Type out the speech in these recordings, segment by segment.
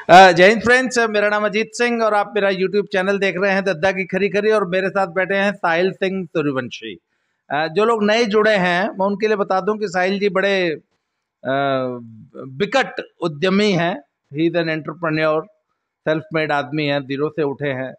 जय हिंद फ्रेंड्स, मेरा नाम अजीत सिंह और आप मेरा यूट्यूब चैनल देख रहे हैं दद्दा की खरी खरी। और मेरे साथ बैठे हैं साहिल सिंह सूर्यवंशी। जो लोग नए जुड़े हैं मैं उनके लिए बता दूं कि साहिल जी बड़े विकट उद्यमी हैं। He is an entrepreneur, self made आदमी हैं, जीरो से उठे हैं।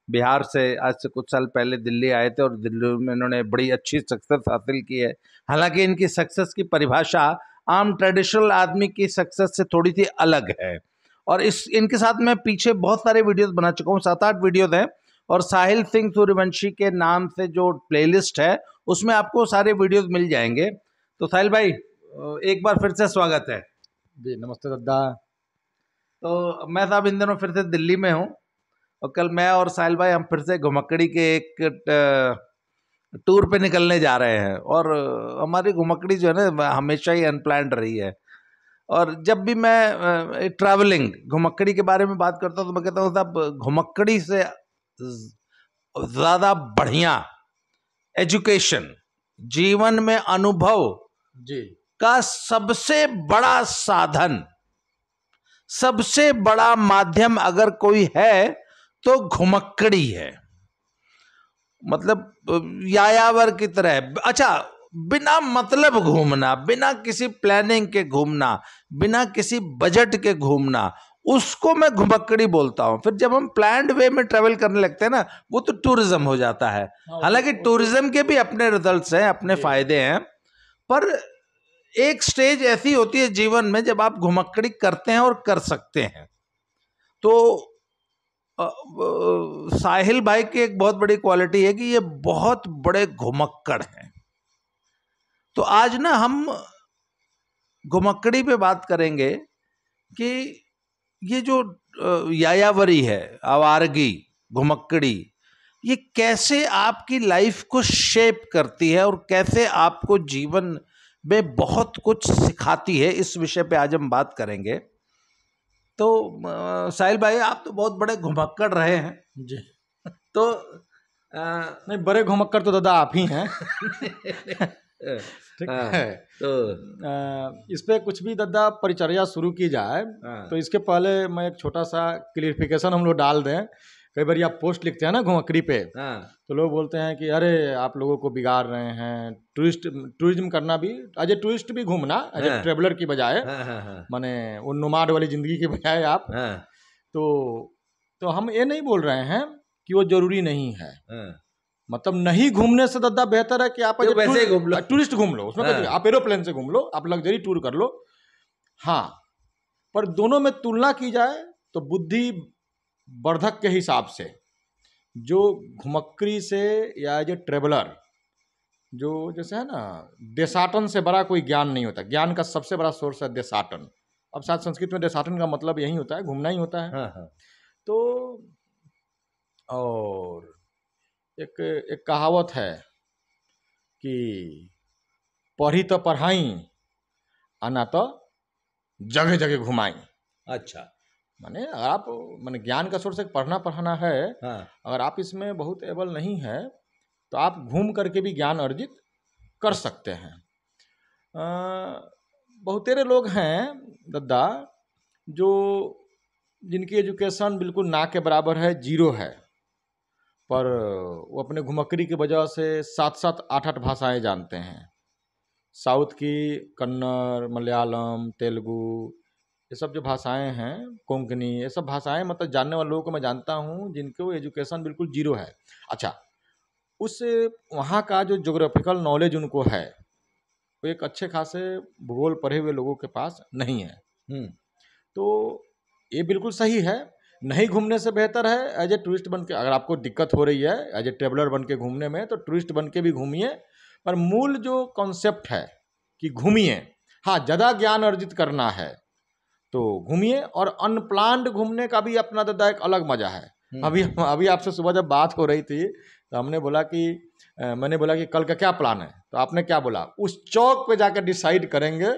बिहार से आज से कुछ साल पहले दिल्ली आए थे और दिल्ली में इन्होंने बड़ी अच्छी सक्सेस हासिल की है। हालांकि इनकी सक्सेस की परिभाषा आम ट्रेडिशनल आदमी की सक्सेस से थोड़ी सी अलग है। और इनके साथ मैं पीछे बहुत सारे वीडियोस बना चुका हूँ, 7-8 वीडियोस हैं। और साहिल सिंह सूर्यवंशी के नाम से जो प्लेलिस्ट है उसमें आपको सारे वीडियोस मिल जाएंगे। तो साहिल भाई, एक बार फिर से स्वागत है जी। नमस्ते दद्दा। तो मैं साहब इन दिनों फिर से दिल्ली में हूँ और कल मैं और साहिल भाई हम फिर से घुमक्कड़ी के एक टूर पे निकलने जा रहे हैं। और हमारी घुमक्कड़ी जो है ना हमेशा ही अनप्लान्ड रही है। और जब भी मैं ट्रैवलिंग घुमक्कड़ी के बारे में बात करता हूँ तो मैं कहता हूँ साहब, घुमक्कड़ी से ज़्यादा बढ़िया एजुकेशन, जीवन में अनुभव जी का सबसे बड़ा साधन, सबसे बड़ा माध्यम अगर कोई है तो घुमक्कड़ी है। मतलब यायावर की तरह। अच्छा, बिना मतलब घूमना, बिना किसी प्लानिंग के घूमना, बिना किसी बजट के घूमना, उसको मैं घुमक्कड़ी बोलता हूं। फिर जब हम प्लान्ड वे में ट्रेवल करने लगते हैं ना, वो तो टूरिज्म हो जाता है। हालांकि टूरिज्म के भी अपने रिजल्ट्स हैं, अपने फायदे हैं, पर एक स्टेज ऐसी होती है जीवन में जब आप घुमक्कड़ी करते हैं और कर सकते हैं। तो साहिल भाई की एक बहुत बड़ी क्वालिटी है कि ये बहुत बड़े घुमक्कड़ हैं। तो आज ना हम घुमक्कड़ी पे बात करेंगे कि ये जो यायावरी है, आवारगी, घुमक्कड़ी, ये कैसे आपकी लाइफ को शेप करती है और कैसे आपको जीवन में बहुत कुछ सिखाती है। इस विषय पे आज हम बात करेंगे। तो साहिल भाई, आप तो बहुत बड़े घुमक्कड़ रहे हैं जी। तो नहीं, बड़े घुमक्कड़ तो दादा आप ही हैं। ठीक है। तो इस पे कुछ भी दादा परिचर्या शुरू की जाए तो इसके पहले मैं एक छोटा सा क्लियरिफिकेशन हम लोग डाल दें। कई बार आप पोस्ट लिखते हैं ना घुमक्कड़ी पे, तो लोग बोलते हैं कि अरे आप लोगों को बिगाड़ रहे हैं। टूरिज्म करना भी, एज ए टूरिस्ट भी घूमना, एज ए ट्रेवलर की बजाय, माने वो नोमाड वाली जिंदगी की बजाय आप तो हम ये नहीं बोल रहे हैं कि वो जरूरी नहीं है। मतलब नहीं घूमने से दादा बेहतर है कि आप वैसे घूम लो, टूरिस्ट घूम लो, उसमें आप एरोप्लेन से घूम लो, आप लग्जरी टूर कर लो। हाँ, पर दोनों में तुलना की जाए तो बुद्धि वर्धक के हिसाब से जो घुमक्कड़ी से या जो ट्रेवलर, जो जैसे है ना, देशाटन से बड़ा कोई ज्ञान नहीं होता। ज्ञान का सबसे बड़ा सोर्स है देशाटन। अब शायद संस्कृत में देशाटन का मतलब यही होता है, घूमना ही होता है। तो और एक कहावत है कि पढ़ी तो पढ़ाई आना तो जगह जगह घुमाई। अच्छा, माने आप, माने ज्ञान का सोर्स एक पढ़ना पढ़ाना है। अगर आप इसमें बहुत एबल नहीं है तो आप घूम करके भी ज्ञान अर्जित कर सकते हैं। बहुतेरे लोग हैं दादा जो जिनकी एजुकेशन बिल्कुल ना के बराबर है, जीरो है, पर वो अपने घुमक्कड़ी की वजह से 7-7, 8-8 भाषाएं जानते हैं। साउथ की कन्नड़, मलयालम, तेलुगु, ये सब जो भाषाएं हैं, कोंकणी, ये सब भाषाएं मतलब जानने वाले लोगों को मैं जानता हूँ जिनको एजुकेशन बिल्कुल जीरो है। अच्छा, उस वहाँ का जो ज्योग्राफिकल नॉलेज उनको है वो एक अच्छे खासे भूगोल पढ़े हुए लोगों के पास नहीं है। तो ये बिल्कुल सही है। नहीं घूमने से बेहतर है एज ए टूरिस्ट बन के, अगर आपको दिक्कत हो रही है एज ए ट्रेवलर बन के घूमने में, तो टूरिस्ट बन के भी घूमिए। पर मूल जो कॉन्सेप्ट है कि घूमिए, हाँ, ज़्यादा ज्ञान अर्जित करना है तो घूमिए। और अनप्लान्ड घूमने का भी अपना दादा एक अलग मजा है। अभी आपसे सुबह जब बात हो रही थी तो हमने बोला कि मैंने बोला कि कल का क्या प्लान है, तो आपने क्या बोला, उस चौक पे जाकर डिसाइड करेंगे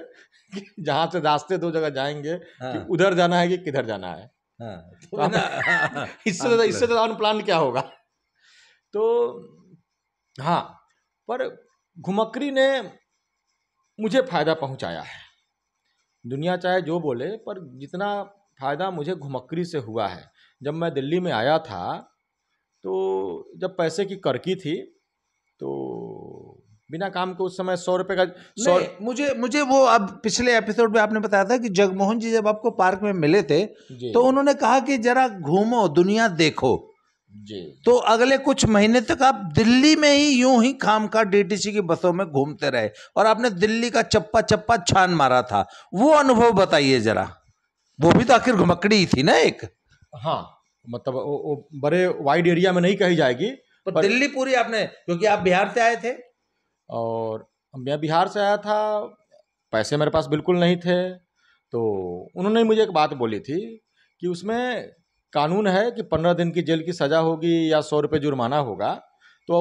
कि जहाँ से रास्ते दो जगह जाएंगे कि उधर जाना है कि किधर जाना है। तो इससे तो अनप्लान क्या होगा। तो हाँ, पर घुमक्कड़ी ने मुझे फायदा पहुंचाया है। दुनिया चाहे जो बोले, पर जितना फायदा मुझे घुमक्कड़ी से हुआ है। जब मैं दिल्ली में आया था तो जब पैसे की कर्की थी तो बिना काम के उस समय 100 रुपये का नहीं, मुझे वो अब पिछले एपिसोड में आपने बताया था कि जगमोहन जी जब आपको पार्क में मिले थे जी तो उन्होंने कहा कि जरा घूमो, दुनिया देखो। जी तो अगले कुछ महीने तक आप दिल्ली में ही यूं ही खामखा डीटीसी की बसों में घूमते रहे और आपने दिल्ली का चप्पा चप्पा छान मारा था। वो अनुभव बताइए जरा। वो भी तो आखिर घुमक्कड़ी ही थी ना एक। हाँ, मतलब वो बड़े वाइड एरिया में नहीं कही जाएगी पर दिल्ली पूरी आपने, क्योंकि आप बिहार से आए थे। और मैं बिहार से आया था, पैसे मेरे पास बिल्कुल नहीं थे। तो उन्होंने मुझे एक बात बोली थी कि उसमें कानून है कि 15 दिन की जेल की सज़ा होगी या 100 रुपये जुर्माना होगा। तो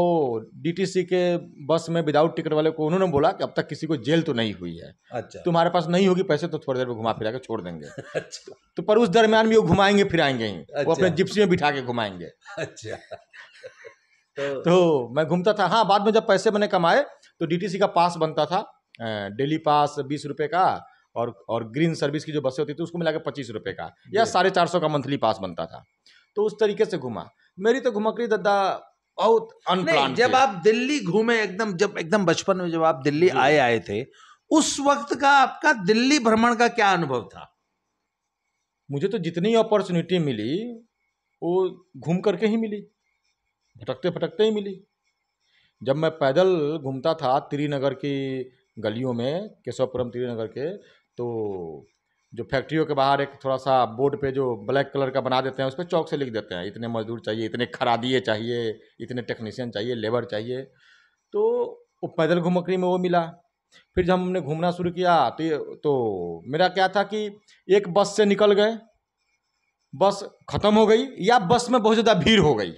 डीटीसी के बस में विदाउट टिकट वाले को उन्होंने बोला कि अब तक किसी को जेल तो नहीं हुई है। अच्छा। तुम्हारे पास नहीं होगी पैसे तो थोड़ी देर में घुमा फिरा के छोड़ देंगे। अच्छा। तो पर उस दरमियान भी वो घुमाएंगे फिराएंगे ही। अच्छा। वो अपने जिप्सी में बिठा के घुमाएंगे। अच्छा। तो मैं घूमता था। हाँ, बाद में जब पैसे मैंने कमाए तो डीटीसी का पास बनता था, डेली पास 20 रुपये का, और ग्रीन सर्विस की जो बसें होती थी उसको मिला के 25 रुपये का या 450 का मंथली पास बनता था। तो उस तरीके से घुमा। मेरी तो घुमक्कड़ी दद्दा बहुत अनप्लान। जब आप दिल्ली घूमे एकदम, जब एकदम बचपन में जब आप दिल्ली आए थे, उस वक्त का आपका दिल्ली भ्रमण का क्या अनुभव था? मुझे तो जितनी अपॉर्चुनिटी मिली वो घूम करके ही मिली, भटकते भटकते ही मिली। जब मैं पैदल घूमता था त्रिनगर की गलियों में, केशवपुरम त्रिनगर के, तो जो फैक्ट्रियों के बाहर एक थोड़ा सा बोर्ड पे जो ब्लैक कलर का बना देते हैं उस पर चौक से लिख देते हैं इतने मजदूर चाहिए, इतने खरादिये चाहिए, इतने टेक्नीशियन चाहिए, लेबर चाहिए। तो वो पैदल घुमक्कड़ी में वो मिला। फिर जब हमने घूमना शुरू किया तो मेरा क्या था कि एक बस से निकल गए, बस खत्म हो गई या बस में बहुत ज़्यादा भीड़ हो गई।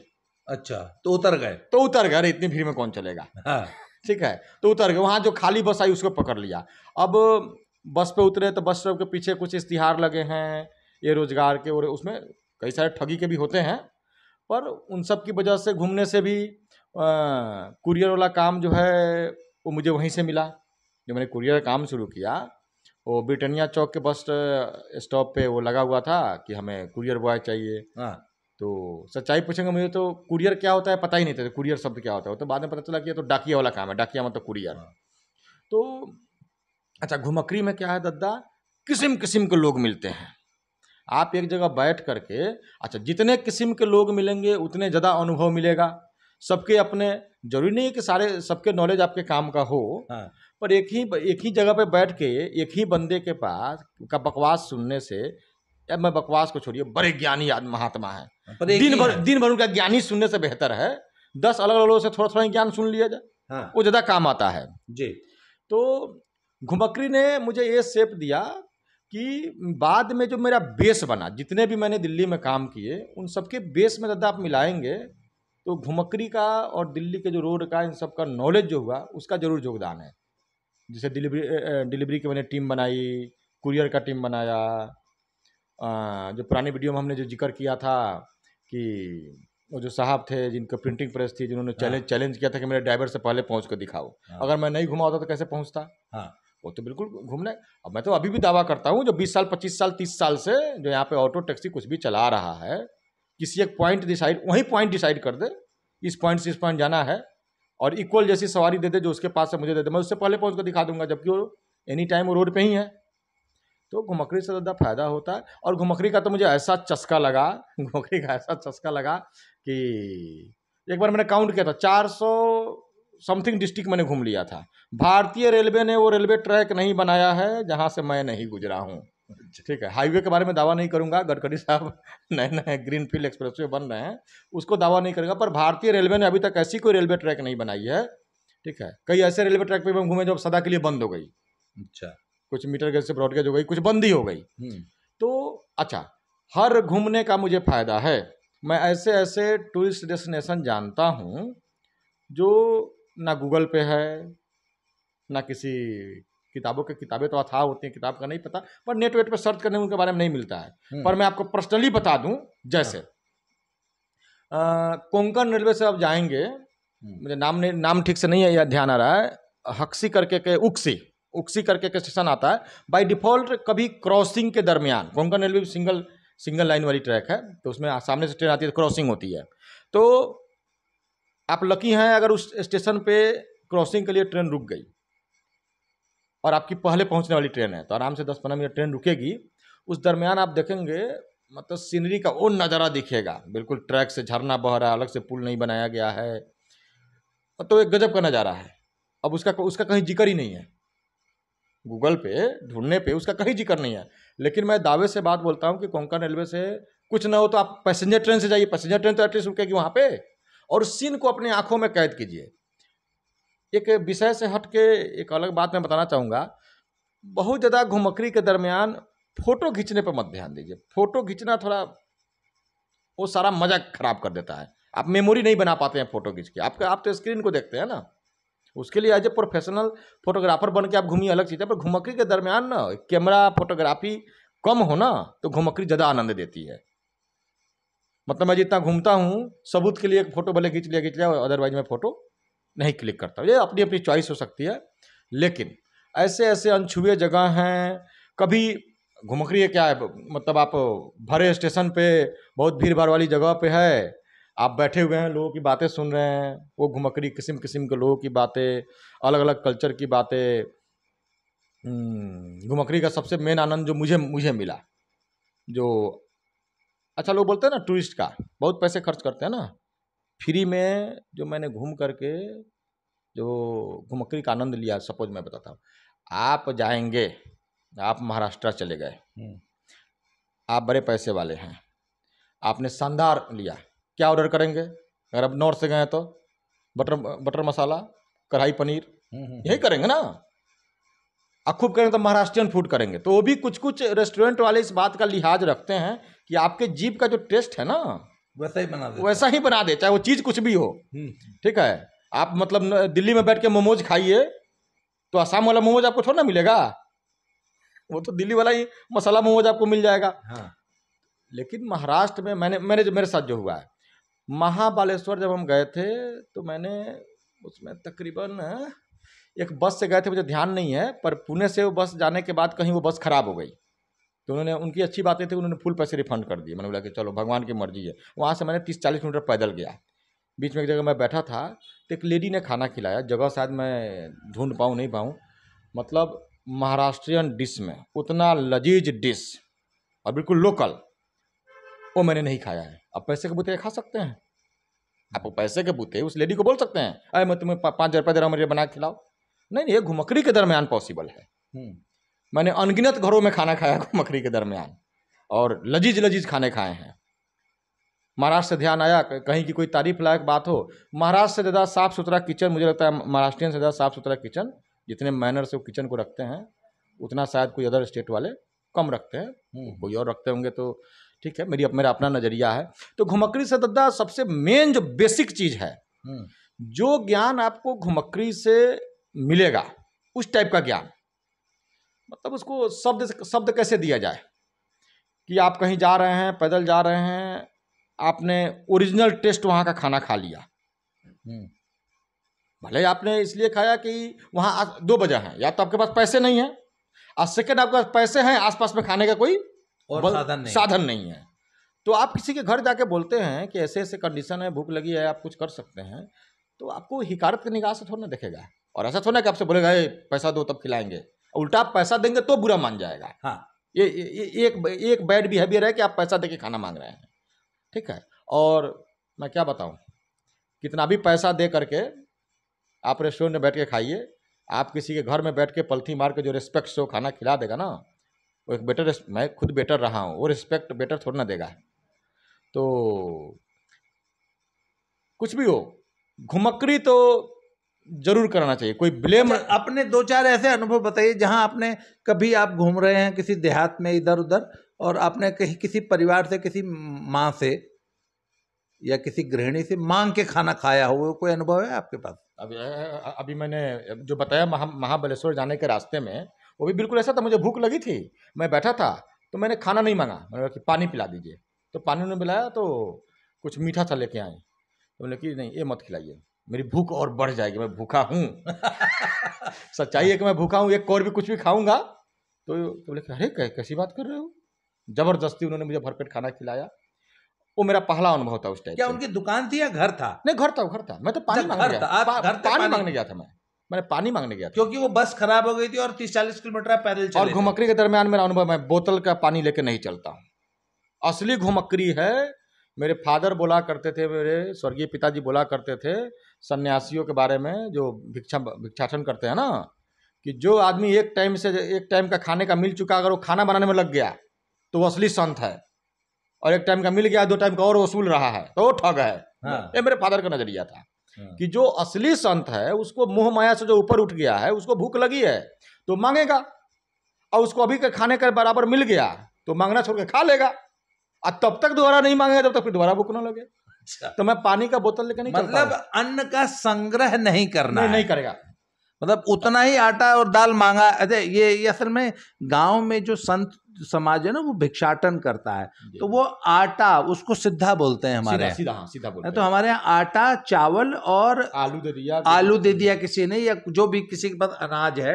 अच्छा, तो उतर गए। अरे इतनी भीड़ में कौन चलेगा। हाँ। ठीक है, तो उतर गए। वहाँ जो खाली बस आई उसको पकड़ लिया। अब बस पे उतरे तो बस के पीछे कुछ इश्तिहार लगे हैं ये रोजगार के, और उसमें कई सारे ठगी के भी होते हैं। पर उन सब की वजह से घूमने से भी कुरियर वाला काम जो है वो मुझे वहीं से मिला। जब मैंने कुरियर का काम शुरू किया, वो ब्रिटानिया चौक के बस स्टॉप पे वो लगा हुआ था कि हमें कुरियर बॉय चाहिए। हाँ। तो सच्चाई पूछेंगे मुझे तो कुरियर क्या होता है पता ही नहीं था, कुरियर शब्द क्या होता है। तो बाद में पता चला कि ये तो डाकिया वाला काम है, डाकिया मतलब कुरियर। तो अच्छा, घुमक्कड़ी में क्या है दद्दा, किस्म किस्म के लोग मिलते हैं। आप एक जगह बैठ करके, अच्छा जितने किस्म के लोग मिलेंगे उतने ज़्यादा अनुभव मिलेगा। सबके अपने, जरूरी नहीं है कि सारे सबके नॉलेज आपके काम का हो। हाँ। पर एक ही जगह पे बैठ के एक ही बंदे के पास का बकवास सुनने से, या मैं बकवास को छोड़िए, बड़े ज्ञानी आदमी है, दिन भर उनका ज्ञानी सुनने से बेहतर है 10 अलग अलग लोगों से थोड़ा थोड़ा ज्ञान सुन लिया जाए। हाँ। वो ज़्यादा काम आता है जी। तो घुमक्कड़ी ने मुझे ये शेप दिया कि बाद में जो मेरा बेस बना, जितने भी मैंने दिल्ली में काम किए उन सबके बेस में दादा आप मिलाएंगे तो घुमक्कड़ी का और दिल्ली के जो रोड का इन सब का नॉलेज जो हुआ उसका जरूर योगदान है। जैसे डिलीवरी की मैंने टीम बनाई, कुरियर का टीम बनाया। जो पुरानी वीडियो में हमने जो जिक्र किया था कि वो जो साहब थे जिनका प्रिंटिंग प्रेस थी, जिन्होंने चैलेंज किया था कि मेरे ड्राइवर से पहले पहुंच कर दिखाओ। अगर मैं नहीं घुमा होता तो कैसे पहुंचता। वो तो बिल्कुल घूमने। अब मैं तो अभी भी दावा करता हूँ जो 20 साल 25 साल 30 साल से जो यहाँ पे ऑटो टैक्सी कुछ भी चला रहा है, किसी एक पॉइंट डिसाइड कर दे, इस पॉइंट से इस पॉइंट जाना है, और इक्वल जैसी सवारी दे दे जो उसके पास से मुझे दे दे, मैं उससे पहले पहुँच कर दिखा दूंगा, जबकि वो एनी टाइम वो रोड पर ही है। तो घुमक्कड़ी से ज़्यादा फायदा होता है। और घुमक्कड़ी का तो मुझे ऐसा चस्का लगा, कि एक बार मैंने काउंट किया था 400 समथिंग डिस्ट्रिक्ट मैंने घूम लिया था। भारतीय रेलवे ने वो रेलवे ट्रैक नहीं बनाया है जहाँ से मैं नहीं गुजरा हूँ। ठीक है, हाईवे के बारे में दावा नहीं करूँगा, गडकरी साहब नए नए ग्रीनफील्ड एक्सप्रेसवे बन रहे हैं, उसको दावा नहीं करूँगा। पर भारतीय रेलवे ने अभी तक ऐसी कोई रेलवे ट्रैक नहीं बनाई है। ठीक है, कई ऐसे रेलवे ट्रैक पे हम घूमे जो सदा के लिए बंद हो गई। अच्छा, कुछ मीटर गेज से ब्रॉड गेज हो गई, कुछ बंद ही हो गई। तो अच्छा, हर घूमने का मुझे फायदा है। मैं ऐसे ऐसे टूरिस्ट डेस्टिनेशन जानता हूँ जो ना गूगल पे है, ना किसी किताबें तो अथाह होती हैं, किताब का नहीं पता, पर नेट वेट पे सर्च करने उनके बारे में नहीं मिलता है। पर मैं आपको पर्सनली बता दूं, जैसे कोंकण रेलवे से आप जाएंगे, मुझे नाम ठीक से नहीं है या ध्यान आ रहा है, हक्सी करके के उक्सी करके एक स्टेशन आता है, बाय डिफ़ॉल्ट कभी क्रॉसिंग के दरमियान, कोंकण रेलवे सिंगल लाइन वाली ट्रैक है, तो उसमें सामने से ट्रेन आती है तो क्रॉसिंग होती है। तो आप लकी हैं अगर उस स्टेशन पे क्रॉसिंग के लिए ट्रेन रुक गई और आपकी पहले पहुंचने वाली ट्रेन है, तो आराम से 10-15 मिनट ट्रेन रुकेगी। उस दरमियान आप देखेंगे मतलब सीनरी का वो नज़ारा दिखेगा, बिल्कुल ट्रैक से झरना बह रहा है, अलग से पुल नहीं बनाया गया है, तो एक गजब का नज़ारा है। अब उसका कहीं जिक्र ही नहीं है, गूगल पे ढूंढने पे उसका कहीं जिक्र नहीं है। लेकिन मैं दावे से बात बोलता हूँ कि कोंकण रेलवे से कुछ ना हो तो आप पैसेंजर ट्रेन से जाइए, पैसेंजर ट्रेन तो एटलीस्ट रुकेगी वहाँ पे, और उस सीन को अपनी आंखों में कैद कीजिए। एक विषय से हट के एक अलग बात मैं बताना चाहूँगा, बहुत ज़्यादा घुमक्कड़ी के दरमियान फ़ोटो खींचने पर मत ध्यान दीजिए। फ़ोटो खींचना थोड़ा वो सारा मज़ा खराब कर देता है, आप मेमोरी नहीं बना पाते हैं फ़ोटो खींच के। आप तो स्क्रीन को देखते हैं ना, उसके लिए एज ए प्रोफेशनल फोटोग्राफर बन के आप घूमिए, अलग चीज़ है। पर घुमक्कड़ी के दरमियान ना कैमरा फोटोग्राफी कम हो ना तो घुमक्कड़ी ज़्यादा आनंद देती है। मतलब मैं जितना घूमता हूँ सबूत के लिए एक फ़ोटो भले खींच लिया, अदरवाइज मैं फ़ोटो नहीं क्लिक करता हूँ। ये अपनी अपनी चॉइस हो सकती है, लेकिन ऐसे ऐसे अनछुए जगह हैं। कभी घुमक्कड़ी है क्या है, मतलब आप भरे स्टेशन पे बहुत भीड़ भाड़ वाली जगह पे है, आप बैठे हुए हैं, लोगों की बातें सुन रहे हैं, वो घुमक्कड़ी किस्म किस्म के लोगों की बातें, अलग अलग कल्चर की बातें। घुमक्कड़ी का सबसे मेन आनंद जो मुझे मिला, जो अच्छा लोग बोलते हैं ना टूरिस्ट का बहुत पैसे खर्च करते हैं ना, फ्री में जो मैंने घूम करके जो घुमक्कड़ी का आनंद लिया, सपोज मैं बताता हूँ, आप जाएंगे, आप महाराष्ट्र चले गए, आप बड़े पैसे वाले हैं, आपने शानदार लिया, क्या ऑर्डर करेंगे? अगर आप नॉर्थ से गए हैं तो बटर मसाला, कढ़ाई पनीर, यही करेंगे ना। आप खूब करेंगे तो महाराष्ट्रियन फूड करेंगे। तो वो भी कुछ कुछ रेस्टोरेंट वाले इस बात का लिहाज रखते हैं कि आपके जीभ का जो टेस्ट है ना वैसा ही बना दे, चाहे वो चीज़ कुछ भी हो। ठीक है, आप मतलब दिल्ली में बैठ के मोमोज खाइए तो आसाम वाला मोमोज आपको थोड़ा ना मिलेगा, वो तो दिल्ली वाला ही मसाला मोमोज आपको मिल जाएगा। हाँ। लेकिन महाराष्ट्र में मेरे साथ जो हुआ है, महाबालेश्वर जब हम गए थे तो मैंने उसमें तकरीबन एक बस से गए थे, मुझे ध्यान नहीं है, पर पुणे से वो बस जाने के बाद कहीं वो बस खराब हो गई, तो उन्होंने, उनकी अच्छी बातें थी, उन्होंने फुल पैसे रिफंड कर दिए। मैंने बोला कि चलो भगवान की मर्जी है। वहाँ से मैंने 30-40 किलोमीटर पैदल गया, बीच में एक जगह मैं बैठा था तो एक लेडी ने खाना खिलाया, जगह शायद मैं ढूंढ पाऊँ नहीं पाऊँ, मतलब महाराष्ट्रियन डिश में उतना लजीज डिश और बिल्कुल लोकल, वो मैंने नहीं खाया है। अब पैसे के बूते खा सकते हैं आप, पैसे के बूते उस लेडी को बोल सकते हैं अरे मैं तुम्हें 5,000 रुपये दे रहा हूँ, मुझे बना के खिलाओ। नहीं, ये घुमक्कड़ी के दरमियान पॉसिबल है। मैंने अनगिनत घरों में खाना खाया घुमक्कड़ी के दरमियान, और लजीज लजीज खाने खाए हैं। महाराष्ट्र से ध्यान आया, कहीं की कोई तारीफ लायक बात हो, महाराष्ट्र से ज़्यादा साफ़ सुथरा किचन, मुझे लगता है महाराष्ट्रियन से ज़्यादा साफ़ सुथरा किचन, जितने मैनर से वो किचन को रखते हैं उतना शायद कोई अदर स्टेट वाले कम रखते हैं। कोई और रखते होंगे तो ठीक है, मेरा अपना नज़रिया है। तो घुमक्कड़ी से दादा सबसे मेन जो बेसिक चीज़ है, जो ज्ञान आपको घुमक्कड़ी से मिलेगा, उस टाइप का ज्ञान, मतलब उसको शब्द कैसे दिया जाए कि आप कहीं जा रहे हैं, पैदल जा रहे हैं, आपने ओरिजिनल टेस्ट वहाँ का खाना खा लिया। भले आपने इसलिए खाया कि वहाँ 2 वजह हैं, या तो आपके पास पैसे नहीं है, और सेकेंड आपके पास पैसे हैं, आसपास में खाने का कोई और साधन नहीं है। तो आप किसी के घर जाके बोलते हैं कि ऐसे ऐसे कंडीशन है, भूख लगी है, आप कुछ कर सकते हैं, तो आपको हिकारत की निगाह से थोड़ा ना देखेगा, और ऐसा थोड़ा कि आपसे बोलेगा पैसा दो तब खिलाएंगे। उल्टा आप पैसा देंगे तो बुरा मान जाएगा। हाँ, ये एक बैड बिहेवियर है कि आप पैसा देके खाना मांग रहे हैं। ठीक है, और मैं क्या बताऊं, कितना भी पैसा दे करके आप रेस्टोरेंट में बैठ के खाइए, आप किसी के घर में बैठ के पलथी मार के जो रिस्पेक्ट से वो खाना खिला देगा ना, वो एक बेटर, मैं खुद बेटर रहा हूँ, वो रिस्पेक्ट बेटर थोड़ा ना देगा। तो कुछ भी हो, घुमक्कड़ी तो जरूर करना चाहिए, कोई ब्लेम। अच्छा, अपने 2-4 ऐसे अनुभव बताइए जहां आपने कभी, आप घूम रहे हैं किसी देहात में इधर उधर, और आपने कहीं किसी परिवार से, किसी माँ से या किसी गृहिणी से मांग के खाना खाया हो, वो कोई अनुभव है आपके पास? अभी मैंने जो बताया महाबलेश्वर जाने के रास्ते में, वो भी बिल्कुल ऐसा था। मुझे भूख लगी थी, मैं बैठा था, तो मैंने खाना नहीं मांगा, मैंने कहा कि पानी पिला दीजिए, तो पानी उन्होंने पिलाया, तो कुछ मीठा सा लेके आए, तो बोले कि नहीं ये मत खिलाइए, मेरी भूख और बढ़ जाएगी, मैं भूखा हूँ। सच्चाई है कि मैं भूखा हूँ, एक और भी कुछ भी खाऊंगा तो बोले अरे कैसी बात कर रहे हो। जबरदस्ती उन्होंने मुझे भरपेट खाना खिलाया। वो मेरा पहला अनुभव था उस टाइप। क्या उनकी दुकान थी या घर था? नहीं, घर था। मैं तो पानी मांगने गया, पानी मांगने गया था। मैंने पानी मांगने गया था, क्योंकि वो बस खराब हो गई थी और 30-40 किलोमीटर आप पैदल चले और घुमक्कड़ी के दरमियान मेरा अनुभव, मैं बोतल का पानी लेके नहीं चलता हूँ। असली घुमक्कड़ी है। मेरे फादर बोला करते थे, मेरे स्वर्गीय पिताजी बोला करते थे सन्यासियों के बारे में जो भिक्षाटन करते हैं ना, कि जो आदमी एक टाइम का खाने का मिल चुका, अगर वो खाना बनाने में लग गया तो वो असली संत है, और एक टाइम का मिल गया 2 टाइम का और वसूल रहा है तो वो ठग है। हाँ। ये मेरे फादर का नजरिया था। हाँ। कि जो असली संत है उसको मोह माया से जो ऊपर उठ गया है, उसको भूख लगी है तो मांगेगा, और उसको अभी के खाने के बराबर मिल गया तो मांगना छोड़ के खा लेगा, और तब तक दोबारा नहीं मांगेगा जब तक फिर दोबारा भूख ना लगे। अच्छा। तो मैं पानी का बोतल लेकर नहीं, मतलब अन्न का संग्रह नहीं करना, नहीं करेगा, मतलब उतना ही आटा और दाल मांगा। अरे ये असल में गांव में जो संत समाज है ना, वो भिक्षाटन करता है, तो वो आटा उसको सिद्धा बोलते हैं हमारे यहाँ, सीधा बोलते हैं। तो हमारे यहाँ आटा, चावल और आलू दे दिया किसी ने, या जो भी किसी के पास अनाज है,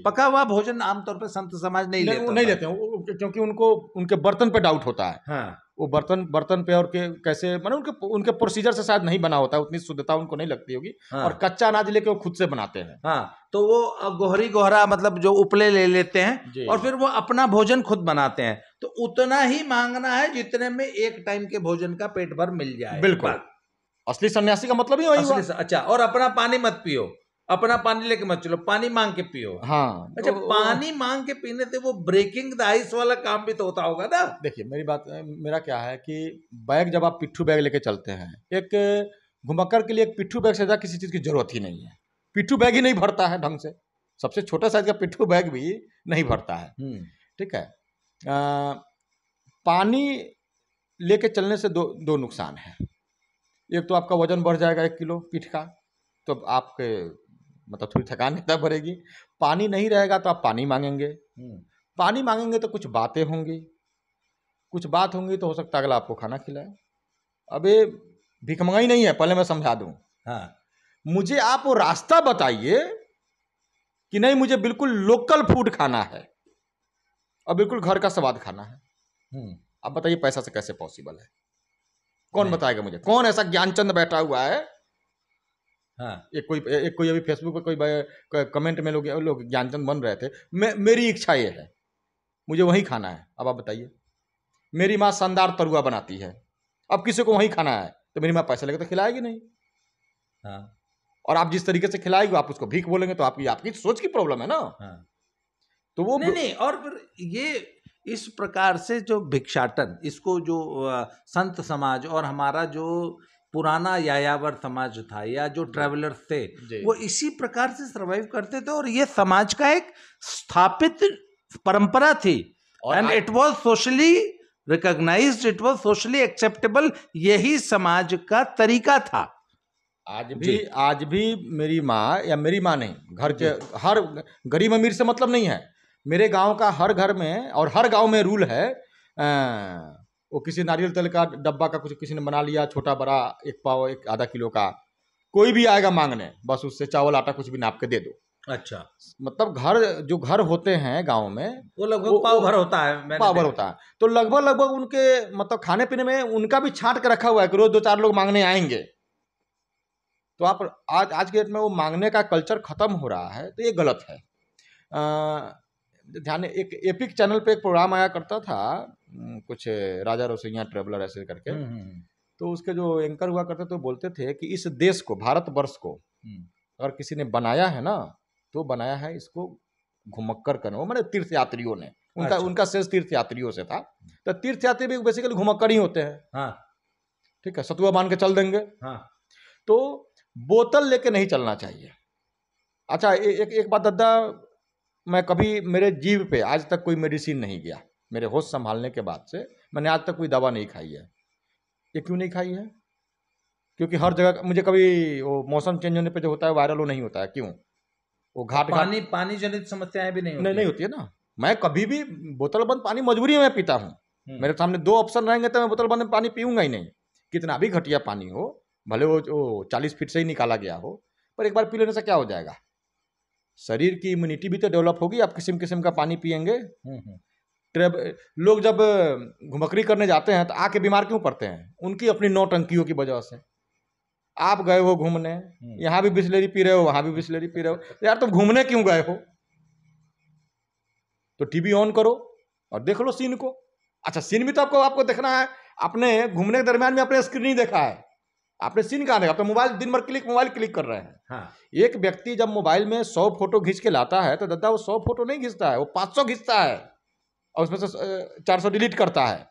पका हुआ भोजन आमतौर पर संत समाज नहीं लेते हैं, क्योंकि उनको उनके बर्तन पे डाउट होता है। हाँ। वो बर्तन पे और के कैसे, मतलब उनके प्रोसीजर से शायद नहीं बना होता है, उतनी शुद्धता उनको नहीं लगती होगी। हाँ। और कच्चा अनाज लेके वो खुद से बनाते हैं। हाँ, तो वो गोहरा मतलब जो उपले ले लेते हैं और फिर वो अपना भोजन खुद बनाते हैं, तो उतना ही मांगना है जितने में एक टाइम के भोजन का पेट भर मिल जाए। बिल्कुल, असली सन्यासी का मतलब ही वही हुआ। अच्छा, और अपना पानी मत पियो, अपना पानी लेके मत चलो, पानी मांग के पियो। हाँ। अच्छा, पानी मांग के पीने से वो ब्रेकिंग द आइस वाला काम भी तो होता होगा ना। देखिए मेरा क्या है कि बैग जब आप पिट्ठू बैग लेके चलते हैं, एक घुमक्कड़ के लिए एक पिट्ठू बैग से ज्यादा किसी चीज की जरूरत ही नहीं है। पिट्ठू बैग ही नहीं भरता है ढंग से, सबसे छोटा साइज का पिट्ठू बैग भी नहीं भरता है। ठीक है। पानी लेके चलने से दो नुकसान है। एक तो आपका वजन बढ़ जाएगा 1 किलो पीठ का, तो आपके मतलब थोड़ी थकान ज़्यादा बढ़ेगी। पानी नहीं रहेगा तो आप पानी मांगेंगे, पानी मांगेंगे तो कुछ बातें होंगी, तो हो सकता है अगला आपको खाना खिलाए। अब ये भिखमंगाई नहीं है, पहले मैं समझा दूं। हाँ। मुझे आप वो रास्ता बताइए कि नहीं मुझे बिल्कुल लोकल फूड खाना है और बिल्कुल घर का स्वाद खाना है। आप बताइए पैसा से कैसे पॉसिबल है? कौन बताएगा मुझे? कौन ऐसा ज्ञानचंद बैठा हुआ है? हाँ। एक कोई अभी फेसबुक पे कोई कमेंट में लोग ज्ञानचंद बन रहे थे, मेरी इच्छा ये है, मुझे वही खाना है। अब आप बताइए, मेरी माँ शानदार तरुआ बनाती है, अब किसी को वही खाना है तो मेरी माँ पैसा लेकर तो खिलाएगी नहीं। हाँ। और आप जिस तरीके से खिलाएगी आप उसको भीख बोलेंगे, तो आपकी सोच की प्रॉब्लम है ना। हाँ। तो वो नहीं, और फिर ये इस प्रकार से जो भिक्षाटन, इसको जो संत समाज और हमारा जो पुराना यायावर समाज था या जो ट्रैवलर्स थे, वो इसी प्रकार से सर्वाइव करते थे, और ये समाज का एक स्थापित परंपरा थी। And it was socially recognised, it was socially acceptable. यही समाज का तरीका था। आज भी मेरी माँ, या मेरी माँ नहीं, घर के हर गरीब अमीर से मतलब नहीं है, मेरे गांव का हर घर में और हर गांव में रूल है, वो किसी नारियल तेल का डब्बा का कुछ किसी ने बना लिया, छोटा बड़ा, 1 पाव 1 आधा किलो का, कोई भी आएगा मांगने, बस उससे चावल आटा कुछ भी नाप के दे दो। अच्छा, मतलब जो घर होते हैं गांव में वो लगभग पाव भर होता है, पाव भर होता है। तो लगभग उनके मतलब खाने पीने में उनका भी छांट के रखा हुआ है कि रोज 2-4 लोग मांगने आएंगे। तो आप आज के डेट में वो मांगने का कल्चर खत्म हो रहा है, तो ये गलत है। ध्यान, एक एपिक चैनल पे एक प्रोग्राम आया करता था, कुछ राजा रसोइया ट्रेवलर ऐसे करके, तो उसके जो एंकर हुआ करते तो बोलते थे कि इस देश को, भारतवर्ष को अगर किसी ने बनाया है ना, तो बनाया है इसको घुमक्कड़ करने, वो मतलब तीर्थ यात्रियों ने, उनका शेष तीर्थ यात्रियों से था। तो तीर्थ यात्री भी बेसिकली घुमक्कड़ ही होते हैं। हाँ। ठीक है, सतुआ मान के चल देंगे। हाँ। तो बोतल लेके नहीं चलना चाहिए। अच्छा, एक बात दादा, मैं कभी मेरे जीव पे आज तक कोई मेडिसिन नहीं गया। मेरे होश संभालने के बाद से मैंने आज तक कोई दवा नहीं खाई है। ये क्यों नहीं खाई है? क्योंकि हर जगह मुझे कभी वो मौसम चेंज होने पे जो होता है वायरल, वो नहीं होता है। क्यों? वो पानी जनित समस्याएं भी नहीं होती है ना। मैं कभी भी बोतल बंद पानी मजबूरी में पीता हूँ। मेरे सामने 2 ऑप्शन रहेंगे तो मैं बोतल बंद पानी पीऊंगा ही नहीं, कितना भी घटिया पानी हो। भले वो 40 फीट से ही निकाला गया हो, पर एक बार पी लेने से क्या हो जाएगा? शरीर की इम्यूनिटी भी तो डेवलप होगी। आप किस्म किस्म का पानी पियेंगे। लोग जब घुमक्कड़ी करने जाते हैं तो आके बीमार क्यों पड़ते हैं? उनकी अपनी नौटंकियों की वजह से। आप गए हो घूमने, यहाँ भी बिस्लेरी पी रहे हो, वहां भी बिस्लेरी पी रहे हो, यार तुम घूमने क्यों गए हो? तो टीवी ऑन करो और देख लो सीन को। अच्छा, सीन भी तो आपको देखना है। आपने घूमने के दरमियान में अपने स्क्रीन नहीं देखा है, आपने सीन कहाँ देखा? तो मोबाइल दिन भर मोबाइल क्लिक कर रहे हैं। हाँ। एक व्यक्ति जब मोबाइल में 100 फोटो खींच के लाता है तो दादा वो 100 फोटो नहीं खींचता है, वो 500 खींचता है और उसमें से 400 डिलीट करता है।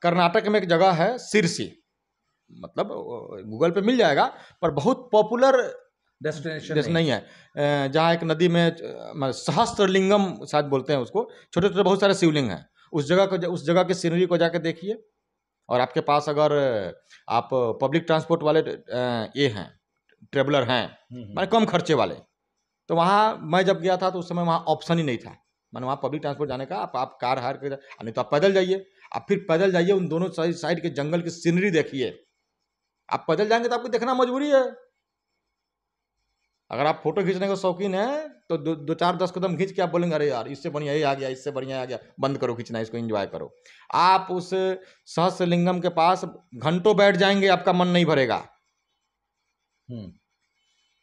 कर्नाटक में एक जगह है सिरसी, मतलब गूगल पे मिल जाएगा, पर बहुत पॉपुलर डेस्टिनेशन नहीं है, जहाँ एक नदी में सहस्त्रलिंगम शायद बोलते हैं उसको, छोटे छोटे बहुत सारे शिवलिंग हैं। उस जगह की सीनरी को जाके देखिए। और आपके पास अगर आप पब्लिक ट्रांसपोर्ट वाले ये हैं, ट्रेवलर हैं, माने कम खर्चे वाले, तो वहाँ मैं जब गया था तो उस समय वहाँ ऑप्शन ही नहीं था। माने वहाँ पब्लिक ट्रांसपोर्ट जाने का आप कार हायर कर, नहीं तो आप पैदल जाइए। आप फिर पैदल जाइए, उन दोनों साइड के जंगल की सीनरी देखिए। आप पैदल जाएंगे तो आपको देखना मजबूरी है। अगर आप फोटो खींचने के शौकीन है तो दो चार 10 कदम खींच के आप बोलेंगे अरे यार इससे बढ़िया ये आ गया, इससे बढ़िया आ गया, बंद करो खींचना, इसको एंजॉय करो। आप उस सहस्त्रलिंगम के पास घंटों बैठ जाएंगे, आपका मन नहीं भरेगा।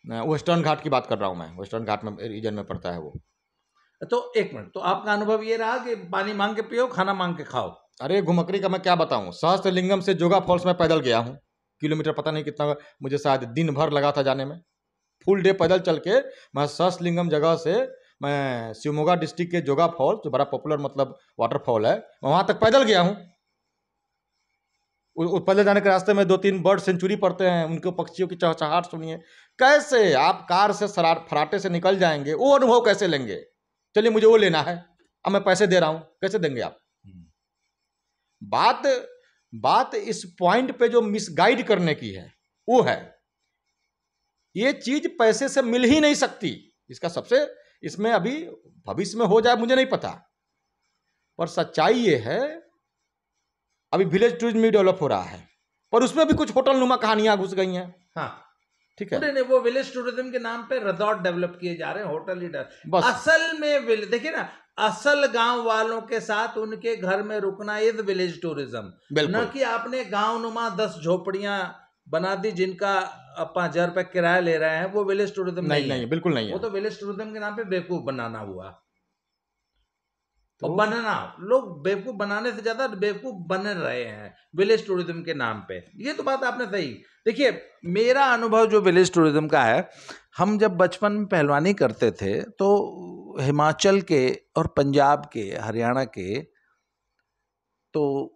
वेस्टर्न घाट की बात कर रहा हूं मैं, वेस्टर्न घाट में रीजन में पड़ता है वो। तो एक मिनट, तो आपका अनुभव ये रहा कि पानी मांग के पियो, खाना मांग के खाओ? अरे घुमक्कड़ी का मैं क्या बताऊं। सहस्त्रलिंगम से जोगा फॉल्स में पैदल गया हूं, किलोमीटर पता नहीं कितना, मुझे शायद दिन भर लगा था जाने में। फुल डे पैदल चल के मैं सहस्त्रलिंगम जगह से मैं शिवमोगा डिस्ट्रिक्ट के जोगा फॉल, जो बड़ा पॉपुलर मतलब वाटरफॉल है, वहां तक पैदल गया हूं। पैदल जाने के रास्ते में 2-3 बर्ड सेंचुरी पड़ते हैं, उनके पक्षियों की चहचहाट सुनिए। कैसे आप कार से फराटे से निकल जाएंगे, वो अनुभव कैसे लेंगे? चलिए मुझे वो लेना है, अब मैं पैसे दे रहा हूं, कैसे देंगे आप? बात इस पॉइंट पे जो मिसगाइड करने की है वो है, ये चीज पैसे से मिल ही नहीं सकती। इसका सबसे, इसमें अभी भविष्य में हो जाए मुझे नहीं पता, पर सच्चाई ये है अभी विलेज टूरिज्म भी डेवलप हो रहा है, पर उसमें भी कुछ होटल नुमा कहानियां घुस गई हैं। हाँ ठीक है, नहीं, वो विलेज टूरिज्म के नाम पे रिजॉर्ट डेवलप किए जा रहे हैं, होटल ही बस। असल में देखिए ना, असल गांव वालों के साथ उनके घर में रुकना इज विलेज टूरिज्म, न कि आपने गांव नुमा 10 झोपड़ियां बना दी जिनका 5,000 रुपए किराया ले रहे हैं, वो विलेज टूरिज्म नहीं, बिल्कुल नहीं है। वो तो विलेज टूरिज्म के नाम पे बेवकूफ बनाना हुआ। तो बनना, लोग बेवकूफ बनाने से ज्यादा बेवकूफ बन रहे हैं विलेज टूरिज्म के नाम पे। ये तो बात आपने सही। देखिए मेरा अनुभव जो विलेज टूरिज्म का है, हम जब बचपन में पहलवानी करते थे तो हिमाचल के और पंजाब के, हरियाणा के, तो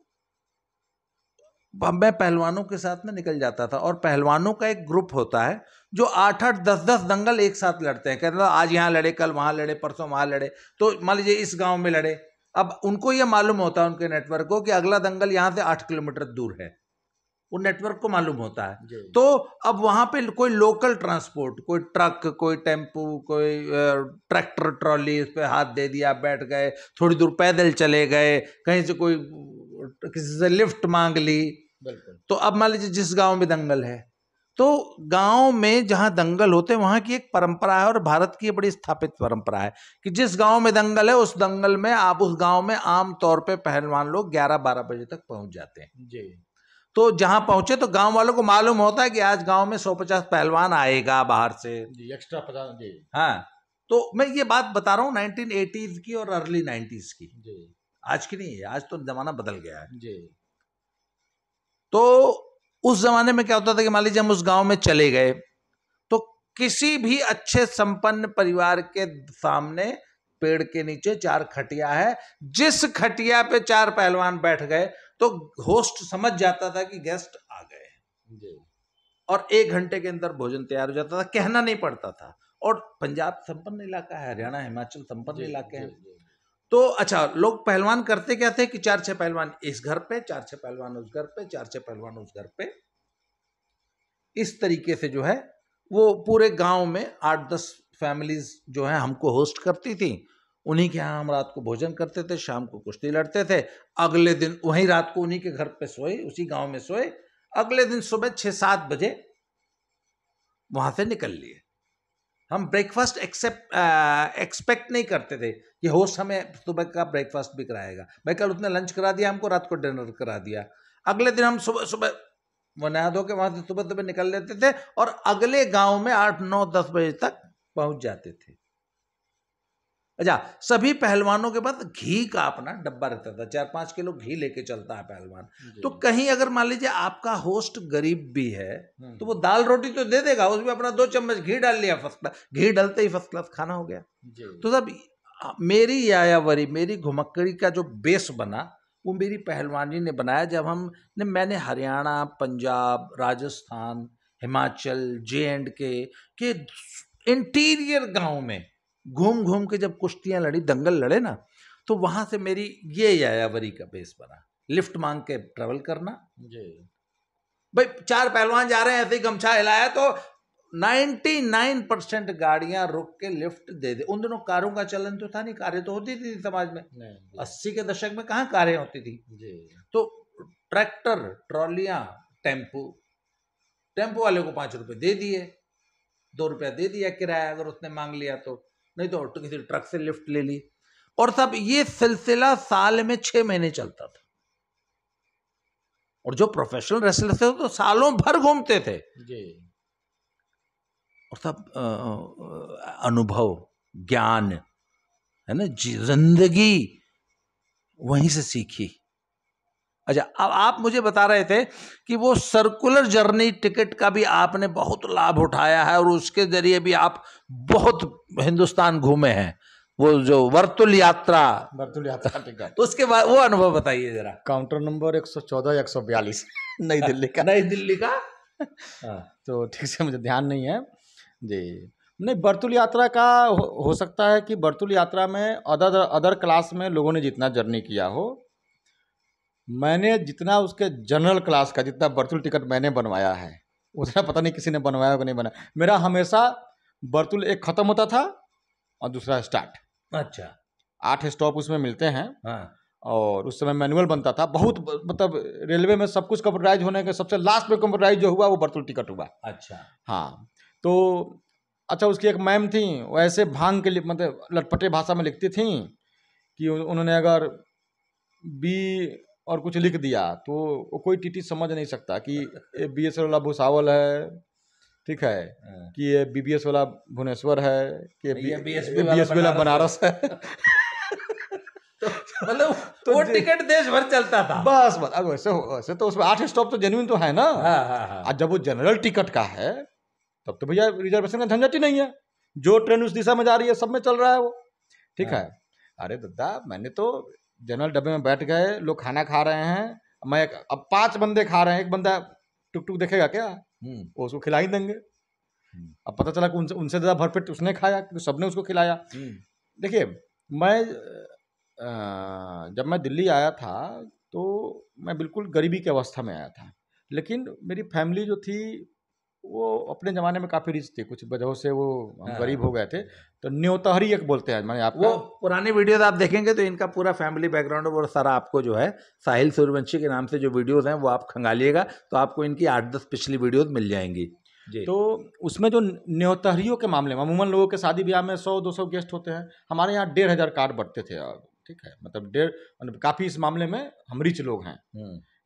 मैं पहलवानों के साथ में निकल जाता था, और पहलवानों का एक ग्रुप होता है जो 8-8, 10-10 दंगल एक साथ लड़ते हैं। कहते हैं आज यहाँ लड़े, कल वहां लड़े, परसों वहां लड़े। तो मान लीजिए इस गांव में लड़े, अब उनको ये मालूम होता है उनके नेटवर्क को कि अगला दंगल यहाँ से 8 किलोमीटर दूर है, वो नेटवर्क को मालूम होता है। तो अब वहां पे कोई लोकल ट्रांसपोर्ट, कोई ट्रक, कोई टेम्पू, कोई ट्रैक्टर ट्रॉली, उस पर हाथ दे दिया, बैठ गए, थोड़ी दूर पैदल चले गए, कहीं से कोई किसी से लिफ्ट मांग ली। तो अब मान लीजिए जिस गांव में दंगल है, तो गांव में जहां दंगल होते हैं वहां की एक परंपरा है, और भारत की बड़ी स्थापित परंपरा है कि जिस गांव में दंगल है उस दंगल में आप उस गांव में आम तौर पे पहलवान लोग 11-12 बजे तक पहुंच जाते हैं जी। तो जहां पहुंचे तो गांव वालों को मालूम होता है कि आज गांव में 150 पहलवान आएगा बाहर से जी, एक्स्ट्रा 50 जी। हाँ, तो मैं ये बात बता रहा हूँ 1980s की और अर्ली 90s की जी, आज की नहीं है। आज तो जमाना बदल गया है जी। तो उस जमाने में क्या होता था कि मान लीजिए हम उस गांव में चले गए, तो किसी भी अच्छे संपन्न परिवार के सामने पेड़ के नीचे 4 खटिया है, जिस खटिया पे 4 पहलवान बैठ गए तो होस्ट समझ जाता था कि गेस्ट आ गए, और 1 घंटे के अंदर भोजन तैयार हो जाता था, कहना नहीं पड़ता था। और पंजाब संपन्न इलाका है, हरियाणा हिमाचल संपन्न इलाके हैं। तो अच्छा, लोग पहलवान करते क्या थे कि 4-6 पहलवान इस घर पे, 4-6 पहलवान उस घर पे, 4-6 पहलवान उस घर पे, इस तरीके से जो है वो पूरे गांव में 8-10 फैमिलीज जो है हमको होस्ट करती थी। उन्हीं के यहाँ हम रात को भोजन करते थे, शाम को कुश्ती लड़ते थे, अगले दिन वहीं रात को उन्हीं के घर पे सोए, उसी गांव में सोए, अगले दिन सुबह 6-7 बजे वहां से निकल लिए। हम ब्रेकफास्ट एक्सपेक्ट नहीं करते थे कि होस्ट हमें सुबह का ब्रेकफास्ट भी कराएगा। भाई कल उसने लंच करा दिया हमको, रात को डिनर करा दिया। अगले दिन हम सुबह सुबह वो नहा धो के वहां से सुबह सुबह निकल लेते थे और अगले गांव में 8-9-10 बजे तक पहुंच जाते थे। अच्छा, सभी पहलवानों के पास घी का अपना डब्बा रहता था, 4-5 किलो घी लेके चलता है पहलवान। तो कहीं अगर मान लीजिए आपका होस्ट गरीब भी है तो वो दाल रोटी तो दे देगा, उसमें अपना 2 चम्मच घी डाल लिया, फर्स्ट क्लास घी डालते ही फर्स्ट क्लास खाना हो गया। तो सब मेरी यायावरी, मेरी घुमक्कड़ी का जो बेस बना वो मेरी पहलवानी ने बनाया। जब मैंने हरियाणा, पंजाब, राजस्थान, हिमाचल, के इंटीरियर गांव में घूम घूम के जब कुश्तियां लड़ी, दंगल लड़े ना, तो वहां से मेरी ये यायावरी का बेस बना। लिफ्ट मांग के ट्रेवल करना जी। भाई 4 पहलवान जा रहे हैं, ऐसे ही गमछा हिलाया तो 99% गाड़ियां रुक के लिफ्ट दे दे। उन दिनों कारों का चलन तो था नहीं, कारें तो होती थी समाज में। 80 के दशक में कहाँ कारें होती थी जी। तो ट्रैक्टर, ट्रॉलियां, टेम्पो वाले को 5 रुपए दे दिए, 2 रुपया दे दिया किराया अगर उसने मांग लिया तो, नहीं तो किसी ट्रक से लिफ्ट ले ली। और सब ये सिलसिला साल में 6 महीने चलता था। और जो प्रोफेशनल रेसलर थे तो सालों भर घूमते थे जी। और सब अनुभव, ज्ञान है ना, जिंदगी वहीं से सीखी। अच्छा, अब आप मुझे बता रहे थे कि वो सर्कुलर जर्नी टिकट का भी आपने बहुत लाभ उठाया है और उसके जरिए भी आप बहुत हिंदुस्तान घूमे हैं। वो जो वर्तुल यात्रा टिकट, उसके बाद वो अनुभव बताइए जरा। काउंटर नंबर 114 या 142 नई दिल्ली का। नई दिल्ली का तो ठीक से मुझे ध्यान नहीं है जी। नहीं, वर्तुल यात्रा का हो सकता है कि वर्तुल यात्रा में अदर क्लास में लोगों ने जितना जर्नी किया हो, मैंने जितना उसके जनरल क्लास का जितना वर्तुल टिकट मैंने बनवाया है उतना पता नहीं किसी ने बनवाया कि नहीं बनाया। मेरा हमेशा वर्तुल एक खत्म होता था और दूसरा स्टार्ट। अच्छा, 8 स्टॉप उसमें मिलते हैं। हाँ। और उस समय मैनुअल बनता था बहुत, मतलब रेलवे में सब कुछ कंप्यूटराइज होने के सबसे लास्ट में कंप्यूटराइज जो हुआ वो वर्तुल टिकट हुआ। अच्छा, हाँ। तो अच्छा, उसकी एक मैम थी, वो ऐसे भांग के मतलब लटपटे भाषा में लिखती थी कि उन्होंने अगर बी और कुछ लिख दिया तो वो कोई टीटी समझ नहीं सकता कि ये BS वाला भुसावल है, ठीक है, कि ये BBS वाला भुवनेश्वर है, कि BSB वाला बनारस है। मतलब तो वो टिकट देश भर चलता था। बस अब वैसे तो उसमें 8 स्टॉप तो जेन्युइन तो है ना। और जब वो जनरल टिकट का है तब तो भैया रिजर्वेशन का झंझट ही नहीं है, जो ट्रेन उस दिशा में जा रही है सब में चल रहा है वो, ठीक है। अरे दादा, मैंने तो जनरल डब्बे में बैठ गए, लोग खाना खा रहे हैं, मैं अब 5 बंदे खा रहे हैं, एक बंदा टुक टुक देखेगा क्या, वो उसको खिला ही देंगे। अब पता चला कि उनसे ज़्यादा भरपेट उसने खाया क्योंकि सबने उसको खिलाया। देखिए, मैं जब मैं दिल्ली आया था तो मैं बिल्कुल गरीबी की अवस्था में आया था, लेकिन मेरी फैमिली जो थी वो अपने ज़माने में काफ़ी रिच थी, कुछ वजहों से वो हम गरीब हो गए थे। तो न्योतहरी एक बोलते हैं, मैंने आपको वो पुरानी वीडियोस आप देखेंगे तो इनका पूरा फैमिली बैकग्राउंड वो सारा आपको जो है साहिल सूर्यवंशी के नाम से जो वीडियोस हैं वो आप खंगालिएगा तो आपको इनकी 8-10 पिछली वीडियोस मिल जाएंगी जी। तो उसमें जो न्योतहरियों के मामले में अमूमन लोगों के शादी ब्याह में 100-200 गेस्ट होते हैं, हमारे यहाँ 1500 कार्ड बढ़ते थे, ठीक है, मतलब काफ़ी इस मामले में हम रिच लोग हैं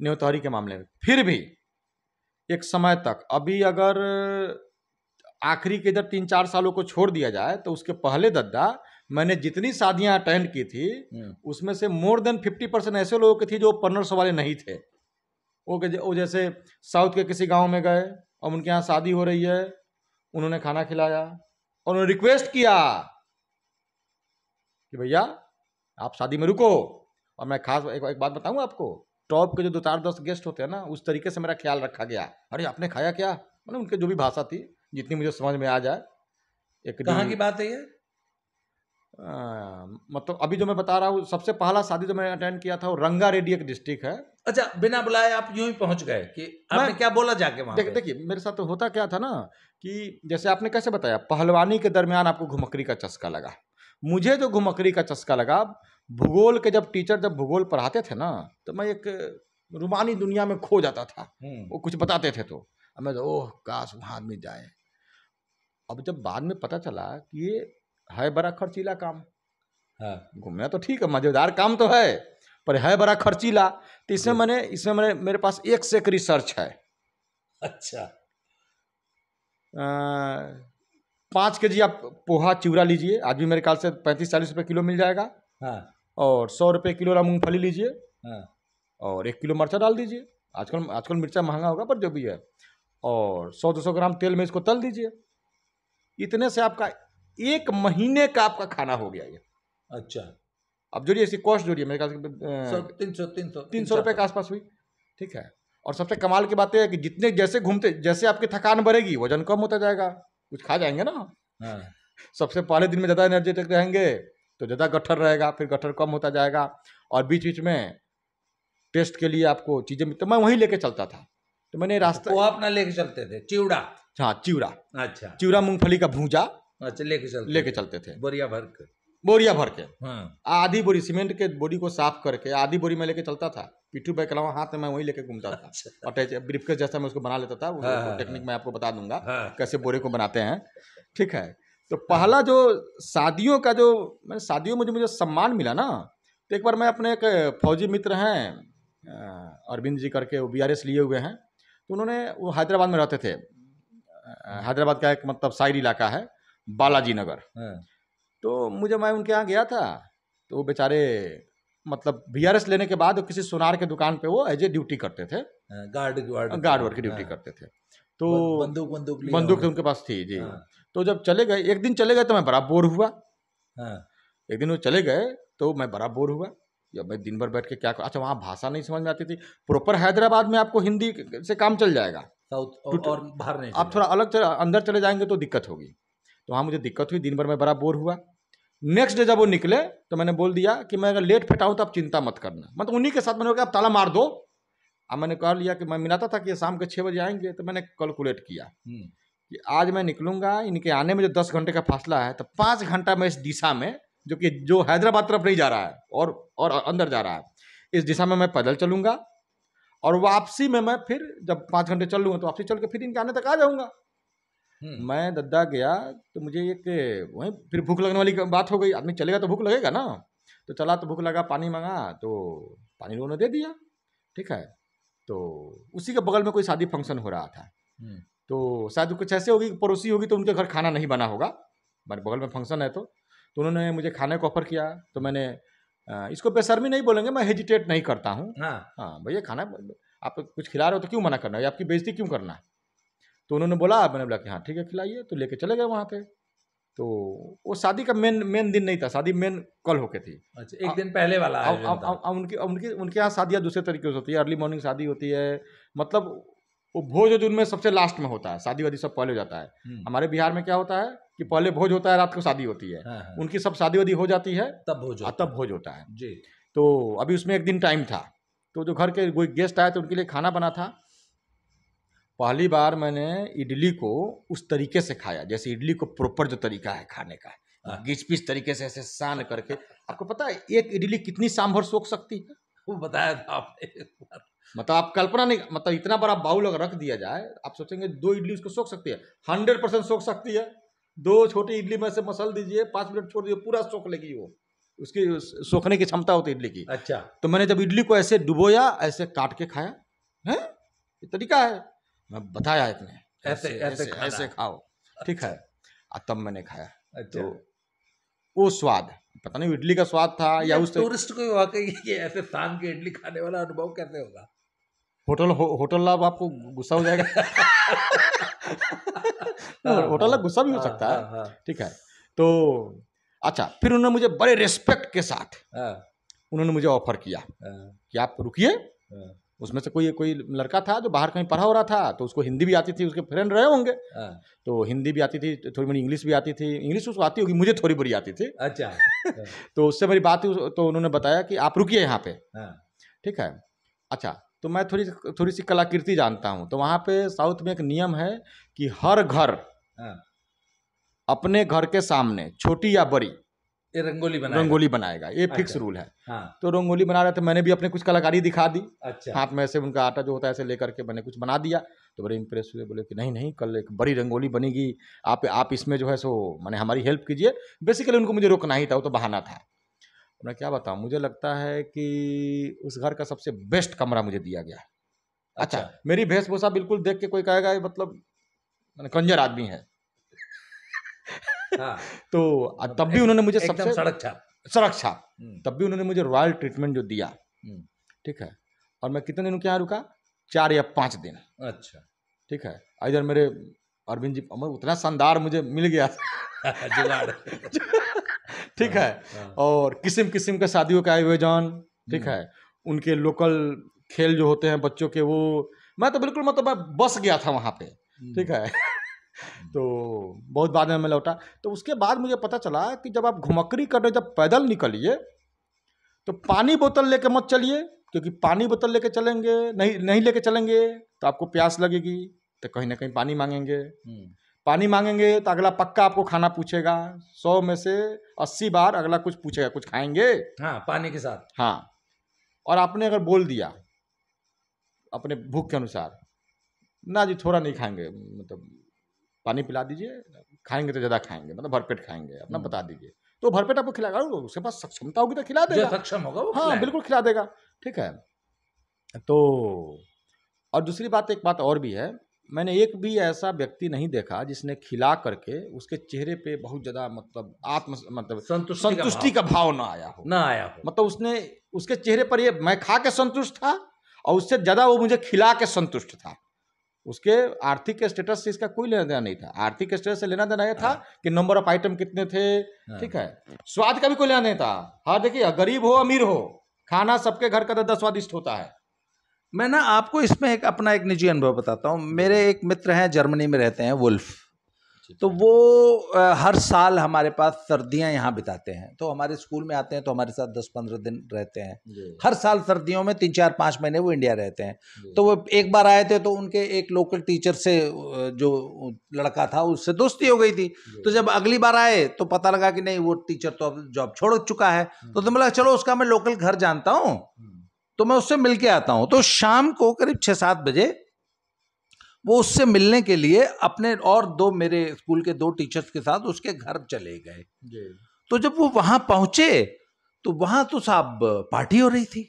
न्योतहरी के मामले में। फिर भी एक समय तक, अभी अगर आखिरी के इधर 3-4 सालों को छोड़ दिया जाए तो उसके पहले दद्दा मैंने जितनी शादियां अटेंड की थी उसमें से मोर देन 50% ऐसे लोगों की थी जो 1500 वाले नहीं थे। वो जैसे साउथ के किसी गांव में गए और उनके यहाँ शादी हो रही है, उन्होंने खाना खिलाया और उन्होंने रिक्वेस्ट किया कि भैया आप शादी में रुको। और मैं खास एक बात बताऊँ आपको, टॉप के जो 2-4-10 गेस्ट होते हैं ना, उस तरीके से मेरा ख्याल रखा गया। अरे आपने खाया क्या, मतलब उनके जो भी भाषा थी जितनी मुझे समझ में आ जाए। एक कहाँ की बात है ये? मतलब अभी जो मैं बता रहा हूँ, सबसे पहला शादी जो मैंने अटेंड किया था वो रंगारेड्डी एक डिस्ट्रिक्ट है। अच्छा, बिना बुलाए आप यूं ही पहुंच गए कि आपने क्या बोला जाके वहां? देखिए, मेरे साथ तो होता क्या था ना कि जैसे आपने कैसे बताया, पहलवानी के दरमियान आपको घुमक्कड़ी का चस्का लगा। मुझे जो घुमक्कड़ी का चस्का लगा, भूगोल के जब टीचर भूगोल पढ़ाते थे ना, तो मैं एक रूमानी दुनिया में खो जाता था। वो कुछ बताते थे तो अब मैं तो ओह काश वहाँ आदमी जाए। अब जब बाद में पता चला कि ये है बड़ा खर्चीला काम। हाँ। घूमना तो ठीक है, मजेदार काम तो है, पर है बड़ा खर्चीला। तो इसमें मेरे पास एक से एक रिसर्च है। अच्छा। 5 kg आप पोहा चिवड़ा लीजिए, आज भी मेरे ख्याल से 35-40 रुपये किलो मिल जाएगा। हाँ। और 100 रुपये किलो मूंगफली लीजिए। हाँ। और 1 किलो मिर्चा डाल दीजिए। आजकल मिर्चा महंगा होगा पर जो भी है। और 100-200 ग्राम तेल में इसको तल दीजिए। इतने से आपका 1 महीने का आपका खाना हो गया ये। अच्छा। अब जोड़िए इसकी कॉस्ट जोड़िए, मेरे ख्याल से 300 रुपये के आसपास हुई। ठीक है। और सबसे कमाल की बात यह है कि जितने जैसे आपकी थकान बढ़ेगी वजन कम होता जाएगा। कुछ खा जाएंगे ना। हाँ। सबसे पहले दिन में ज़्यादा एनर्जेटिक रहेंगे तो ज़्यादा गट्ठर रहेगा, फिर गट्ठर कम होता जाएगा। और बीच बीच में टेस्ट के लिए आपको चीज़ें, तो मैं वहीं लेके चलता था। तो मैंने रास्ता वो अपना लेके चलते थे चिवड़ा। हाँ चिवड़ा। अच्छा। चिवड़ा मूंगफली का भूजा। अच्छा, लेके चलते थे बोरिया भर के। हाँ। आधी बोरी सीमेंट के बोरी को साफ करके आधी बोरी में लेके चलता था। पिट्ठू बैग के अलावा हाथ में मैं वहीं लेके घूमता था। और ब्रीफकेस जैसा मैं उसको बना लेता था। वो टेक्निक मैं आपको बता दूंगा कैसे बोरे को बनाते हैं। ठीक है। तो पहला जो शादियों का जो मैंने शादियों में जो मुझे सम्मान मिला ना, तो एक बार मैं अपने एक फौजी मित्र हैं अरविंद जी करके, वो BRS लिए हुए हैं। तो उन्होंने, वो हैदराबाद में रहते थे। हैदराबाद का एक मतलब साइड इलाका है बालाजी नगर। तो मैं उनके यहाँ गया था। तो वो बेचारे मतलब BRS लेने के बाद किसी सोनार के दुकान पे वो एज ए ड्यूटी करते थे। गार्ड की ड्यूटी करते थे। तो बंदूक तो उनके पास थी जी। तो जब चले गए, एक दिन चले गए तो मैं बड़ा बोर हुआ। एक दिन वो चले गए तो मैं बड़ा बोर हुआ। या मैं दिन भर बैठ के क्या अच्छा, वहाँ भाषा नहीं समझ में आती थी। प्रॉपर हैदराबाद में आपको हिंदी से काम चल जाएगा, साउथ और बाहर नहीं। आप थोड़ा अलग अंदर चले जाएंगे तो दिक्कत होगी। तो वहाँ मुझे दिक्कत हुई, दिन भर में बड़ा बोर हुआ। नेक्स्ट डे जब वो निकले तो मैंने बोल दिया कि मैं अगर लेट फिट आऊँ तो आप चिंता मत करना। मतलब उन्हीं के साथ मैंने कहा आप ताला मार दो। अब मैंने कह लिया कि मैं मिलाता था कि शाम के 6 बजे आएंगे। तो मैंने कैलकुलेट किया कि आज मैं निकलूंगा, इनके आने में जो 10 घंटे का फासला है, तो 5 घंटा मैं इस दिशा में, जो हैदराबाद तरफ नहीं जा रहा है और अंदर जा रहा है, इस दिशा में मैं पैदल चलूंगा। और वापसी में मैं फिर जब 5 घंटे चल लूँगा तो वापसी चल के फिर इनके आने तक आ जाऊँगा। मैं दद्दा गया तो मुझे एक वहीं फिर भूख लगने वाली बात हो गई। आदमी चलेगा तो भूख लगेगा ना। तो चला तो भूख लगा, पानी मांगा तो पानी लोगों ने दे दिया। ठीक है। तो उसी के बगल में कोई शादी फंक्शन हो रहा था। तो शायद कुछ ऐसे होगी, पड़ोसी होगी तो उनके घर खाना नहीं बना होगा, मेरे बगल में फंक्शन है। तो उन्होंने मुझे खाने को ऑफर किया। तो मैंने इसको बेशर्मी नहीं बोलेंगे, मैं हेजिटेट नहीं करता हूँ। हाँ भैया खाना आप कुछ खिला रहे हो तो क्यों मना करना है, आपकी बेइज्जती क्यों करना है। तो उन्होंने बोला, मैंने बोला कि हाँ ठीक है खिलाइए। तो लेके चले गए वहाँ पे। तो वो शादी का मेन दिन नहीं था, शादी मेन कल होके थी। अच्छा, एक दिन पहले वाला उनके यहाँ शादियाँ दूसरे तरीके से होती है। अर्ली मॉर्निंग शादी होती है, मतलब वो भोज जो उनमें सबसे लास्ट में होता है, शादी वादी सब पहले हो जाता है। हमारे बिहार में क्या होता है कि पहले भोज होता है, रात को शादी होती है। उनकी सब शादी वादी हो जाती है तब भोज होता है जी। तो अभी उसमें एक दिन टाइम था। तो जो घर के कोई गेस्ट आए तो उनके लिए खाना बना था। पहली बार मैंने इडली को उस तरीके से खाया जैसे इडली को प्रॉपर जो तरीका है खाने का, घिस पिस तरीके से ऐसे सान करके। आपको पता है एक इडली कितनी सांभर सोख सकती है? वो बताया था आपने। मतलब आप कल्पना नहीं, मतलब इतना बड़ा बाउल अगर रख दिया जाए, आप सोचेंगे 2 इडली उसको सोख सकती है। 100% सोख सकती है। 2 छोटी इडली में से मसल दीजिए, 5 मिनट छोड़ दीजिए, पूरा सोख लेगी वो। उसकी सोखने की क्षमता होती है इडली की। अच्छा। तो मैंने जब इडली को ऐसे डुबोया, ऐसे काट के खाया, है ये तरीका है, मैं बताया इतने ऐसे खाओ। ठीक है। तब मैंने खाया। अच्छा। तो वो स्वाद, पता नहीं इडली का स्वाद था या उस टूरिस्ट को वाकई ये ऐसे सान के इडली खाने वाला अनुभव कैसे होगा? होटल लाभ आपको गुस्सा हो जाएगा। होटल लाभ गुस्सा भी हो सकता है। ठीक है। तो अच्छा, फिर उन्होंने मुझे बड़े रिस्पेक्ट के साथ उन्होंने मुझे ऑफर किया कि आप रुकिए। उसमें से कोई लड़का था जो बाहर कहीं पढ़ा हो रहा था, तो उसको हिंदी भी आती थी, उसके फ्रेंड रहे होंगे। तो हिंदी भी आती थी, थोड़ी मेरी इंग्लिश भी आती थी। इंग्लिश उसको आती होगी, मुझे थोड़ी बड़ी आती थी। अच्छा। तो उससे मेरी बात हुई तो उन्होंने बताया कि आप रुकिए यहाँ पे। ठीक है। अच्छा, तो मैं थोड़ी सी कलाकृति जानता हूँ। तो वहाँ पे साउथ में एक नियम है कि हर घर अपने घर के सामने, छोटी या बड़ी, ये रंगोली बनाएगा, ये फिक्स अच्छा। रूल है। हाँ। तो रंगोली बना रहे थे, मैंने भी अपने कुछ कलाकारी दिखा दी। अच्छा। हाथ में ऐसे उनका आटा जो होता है ऐसे लेकर के मैंने कुछ बना दिया, तो बड़े इंप्रेस हुए, बोले कि नहीं नहीं कल एक बड़ी रंगोली बनेगी, आप इसमें जो है सो मैंने हमारी हेल्प कीजिए। बेसिकली उनको मुझे रोकना ही था, वो तो बहाना था। मैं क्या बताऊं, मुझे लगता है कि उस घर का सबसे बेस्ट कमरा मुझे दिया गया है। अच्छा, मेरी वेशभूषा बिल्कुल देख के कोई कहेगा ये मतलब कंजर आदमी है। हाँ। तो तब भी उन्होंने मुझे एकदम सबसे सड़क छाप, तब भी उन्होंने मुझे रॉयल ट्रीटमेंट जो दिया, ठीक है। और मैं कितने दिनों के यहाँ रुका, 4 या 5 दिन। अच्छा। ठीक है। इधर मेरे अरविंद जी उतना शानदार मुझे मिल गया जुगाड़। ठीक है। और किस्म किस्म के शादियों के आयोजन, ठीक है, उनके लोकल खेल जो होते हैं बच्चों के, वो मैं तो बिल्कुल मतलब मैं बस गया था वहाँ पे, ठीक है। तो बहुत बाद में मैं लौटा, तो उसके बाद मुझे पता चला कि जब आप घुमक्कड़ी करने जब पैदल निकलिए तो पानी बोतल लेके मत चलिए, क्योंकि पानी बोतल लेके चलेंगे नहीं लेके चलेंगे तो आपको प्यास लगेगी, तो कहीं ना कहीं पानी मांगेंगे। पानी मांगेंगे तो अगला पक्का आपको खाना पूछेगा, 100 में से 80 बार अगला कुछ पूछेगा, कुछ खाएंगे? हाँ, पानी के साथ। हाँ। और आपने अगर बोल दिया अपने भूख के अनुसार, ना जी थोड़ा नहीं खाएंगे, मतलब पानी पिला दीजिए, खाएंगे तो ज़्यादा खाएंगे, मतलब भरपेट खाएंगे, अपना बता दीजिए, तो भरपेट आपको खिलाएगा। उसके पास क्षमता होगी तो खिला देगा, जो सक्षम होगा वो हाँ बिल्कुल खिला देगा, ठीक है। तो और दूसरी बात, एक बात और भी है, मैंने एक भी ऐसा व्यक्ति नहीं देखा जिसने खिला करके उसके चेहरे पे बहुत ज़्यादा मतलब संतुष्टि का भाव ना आया हो, मतलब उसने उसके चेहरे पर ये मैं खा के संतुष्ट था, और उससे ज़्यादा वो मुझे खिला के संतुष्ट था। उसके आर्थिक स्टेटस से इसका कोई लेना देना नहीं था, आर्थिक स्टेटस से लेना देना यह था कि नंबर ऑफ आइटम कितने थे, ठीक है। स्वाद का भी कोई लेना नहीं था। हाँ देखिए, गरीब हो अमीर हो, खाना सबके घर का ज़्यादा स्वादिष्ट होता है। मैं ना आपको इसमें एक अपना एक निजी अनुभव बताता हूँ। मेरे एक मित्र हैं, जर्मनी में रहते हैं, वुल्फ। तो वो हर साल हमारे पास सर्दियां यहाँ बिताते हैं, तो हमारे स्कूल में आते हैं, तो हमारे साथ 10-15 दिन रहते हैं। हर साल सर्दियों में 3-4-5 महीने वो इंडिया रहते हैं। तो वो एक बार आए थे, तो उनके एक लोकल टीचर से जो लड़का था उससे दोस्ती हो गई थी। तो जब अगली बार आए तो पता लगा कि नहीं, वो टीचर तो अब जॉब छोड़ चुका है। तो बोला चलो उसका मैं लोकल घर जानता हूँ, तो मैं उससे मिल के आता हूँ। तो शाम को करीब 6-7 बजे वो उससे मिलने के लिए अपने और 2 मेरे स्कूल के 2 टीचर्स के साथ उसके घर चले गए। तो जब वो वहां पहुंचे तो वहां तो साहब पार्टी हो रही थी।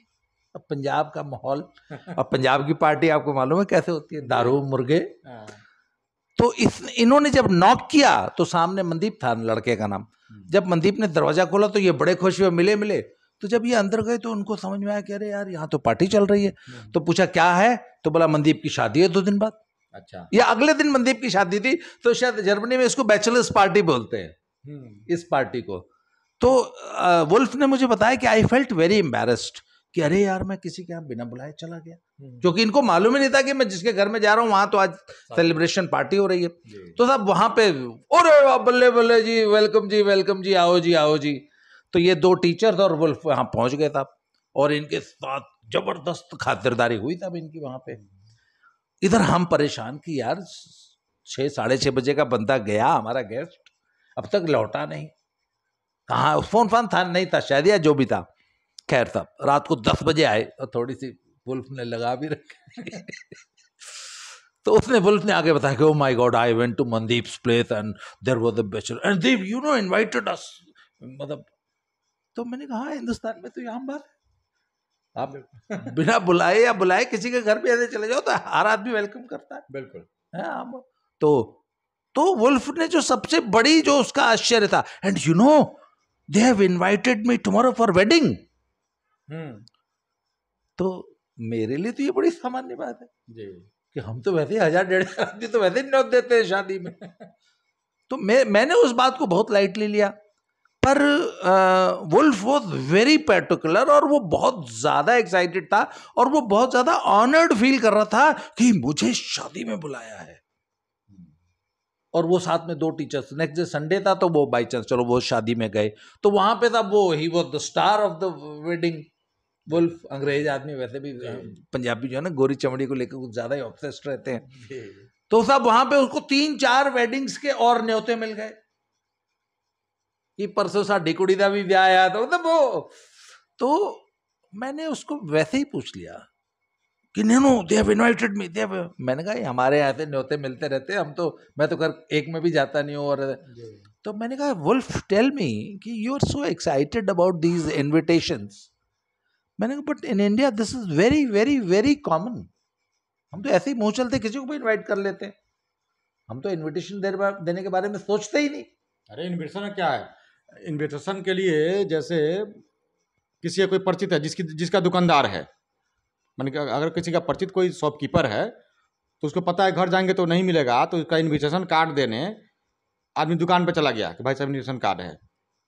अब पंजाब का माहौल, अब पंजाब की पार्टी आपको मालूम है कैसे होती है, दारू मुर्गे। तो इन्होंने जब नॉक किया तो सामने मनदीप था लड़के का नाम। जब मनदीप ने दरवाजा खोला तो ये बड़े खुश हुए, मिले। तो जब ये अंदर गए तो उनको समझ में आया कि अरे यार यहाँ तो पार्टी चल रही है। तो पूछा क्या है, तो बोला मनदीप की शादी है 2 दिन बाद। अच्छा। या अगले दिन मनदीप की शादी थी, तो शायद जर्मनी में इसको बैचलर्स पार्टी बोलते हैं इस पार्टी को। तो वुल्फ ने मुझे बताया कि आई फेल्ट वेरी एम्बैरेस्ड कि अरे यार मैं किसी के यहाँ बिना बुलाए चला गया, क्योंकि इनको मालूम ही नहीं था कि मैं जिसके घर में जा रहा हूँ वहां तो आज सेलिब्रेशन पार्टी हो रही है। तो सब वहां पे अरे बल्ले बल्ले जी, वेलकम जी, आओ जी। तो ये 2 टीचर्स और वुल्फ वहां पहुंच गए था, और इनके साथ जबरदस्त खातिरदारी हुई तब इनकी वहां पे। इधर हम परेशान कि यार 6-6:30 बजे का बंदा गया हमारा गेस्ट, अब तक लौटा नहीं, कहाँ फोन फान था नहीं था शायद, या जो भी था। खैर साहब रात को 10 बजे आए और थोड़ी सी वुल्फ ने लगा भी रखी। तो वुल्फ ने आगे बताया कि oh my god, I went to Mandeep's place and there was a bachelor and they invited us. मतलब तो मैंने कहा हिंदुस्तान में तो ये आम बात है, आप बिना बुलाए या बुलाए किसी के घर पे ऐसे चले जाओ तो हर आदमी वेलकम करता है। बिल्कुल है आप। तो वुल्फ ने जो सबसे बड़ी जो उसका आश्चर्य था, and they have invited me tomorrow for wedding. तो मेरे लिए तो ये बड़ी सामान्य बात है जी, कि हम तो वैसे ही 1000-1500 आदमी तो वैसे ही न्योत देते हैं शादी में। तो मैंने उस बात को बहुत लाइटली लिया, पर वुल्फ वॉज वेरी पर्टिकुलर, और वो बहुत ज्यादा एक्साइटेड था, और वो बहुत ज्यादा ऑनर्ड फील कर रहा था कि मुझे शादी में बुलाया है। और वो साथ में 2 टीचर्स, नेक्स्ट डे संडे था तो वो बाई चांस चलो वो शादी में गए, तो वहां पे था वो, he was the star of the wedding. Wolf अंग्रेज आदमी, वैसे भी पंजाबी जो है ना गोरी चमड़ी को लेकर कुछ ज्यादा ही ऑब्सेस्ड रहते हैं। तो सब वहां पे उसको 3-4 वेडिंग्स के और न्योते मिल गए। कि परसों साडी कुड़ी दा भी ब्याह आया, तो मतलब वो, तो मैंने उसको वैसे ही पूछ लिया कि no they have invited me, मैंने कहा हमारे यहाँ से न्योते मिलते रहते हैं, हम तो, मैं तो घर एक में भी जाता नहीं हूँ। और तो मैंने कहा वुल्फ टेल मी कि you are so excited about these invitations. मैंने कहा but in India this is very very very common, हम तो ऐसे ही मुंह चलते किसी को भी इनवाइट कर लेते हैं, हम तो इनविटेशन देने के बारे में सोचते ही नहीं। अरे इन्विटेशन क्या है, इन्विटेशन के लिए जैसे किसी का कोई परिचित है, जिसका दुकानदार है, मैंने अगर किसी का परिचित कोई शॉपकीपर है तो उसको पता है घर जाएंगे तो नहीं मिलेगा, तो उसका इन्विटेशन कार्ड देने आदमी दुकान पे चला गया कि भाई साहब इन्विटेशन कार्ड है,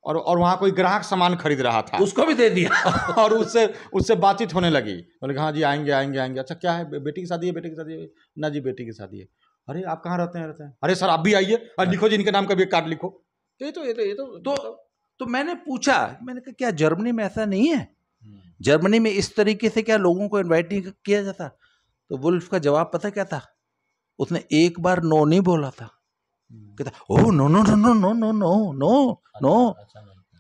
और वहाँ कोई ग्राहक सामान खरीद रहा था, उसको भी दे दिया और उससे बातचीत होने लगी, बोले हाँ जी आएंगे आएंगे आएंगे, अच्छा क्या है, बेटी की शादी है, बेटे की शादी है, ना जी बेटी की शादी है, अरे आप कहाँ रहते हैं, अरे सर आप भी आइए और लिखो जी इनके नाम का भी एक कार्ड लिखो। तो ये तो मैंने पूछा, मैंने कहा क्या जर्मनी में ऐसा नहीं है, जर्मनी में इस तरीके से क्या लोगों को इनवाइट नहीं किया जाता? तो वुल्फ का जवाब पता क्या था, उसने एक बार नो नहीं बोला था, कहता oh no no no no no no no no no.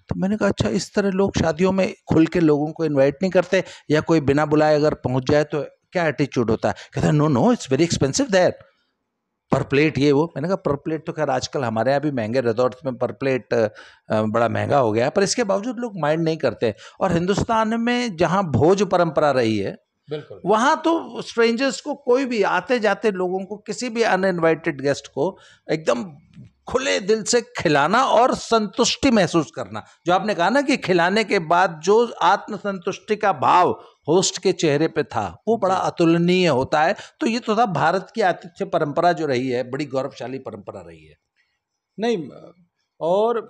तो मैंने कहा अच्छा इस तरह लोग शादियों में खुल के लोगों को इनवाइट नहीं करते, या कोई बिना बुलाए अगर पहुंच जाए तो क्या एटीट्यूड होता है? कहता no no it's very expensive there, पर प्लेट ये वो। मैंने कहा पर प्लेट तो खैर आजकल हमारे यहाँ भी महंगे रिजॉर्ट्स में पर प्लेट बड़ा महंगा हो गया है, पर इसके बावजूद लोग माइंड नहीं करते। और हिंदुस्तान में जहाँ भोज परंपरा रही है, बिल्कुल वहां तो स्ट्रेंजर्स को, कोई भी आते जाते लोगों को, किसी भी अनइनवाइटेड गेस्ट को एकदम खुले दिल से खिलाना और संतुष्टि महसूस करना। जो आपने कहा ना कि खिलाने के बाद जो आत्मसंतुष्टि का भाव होस्ट के चेहरे पे था, वो बड़ा अतुलनीय होता है। तो ये तो था भारत की आतिथ्य परंपरा जो रही है, बड़ी गौरवशाली परंपरा रही है। नहीं, और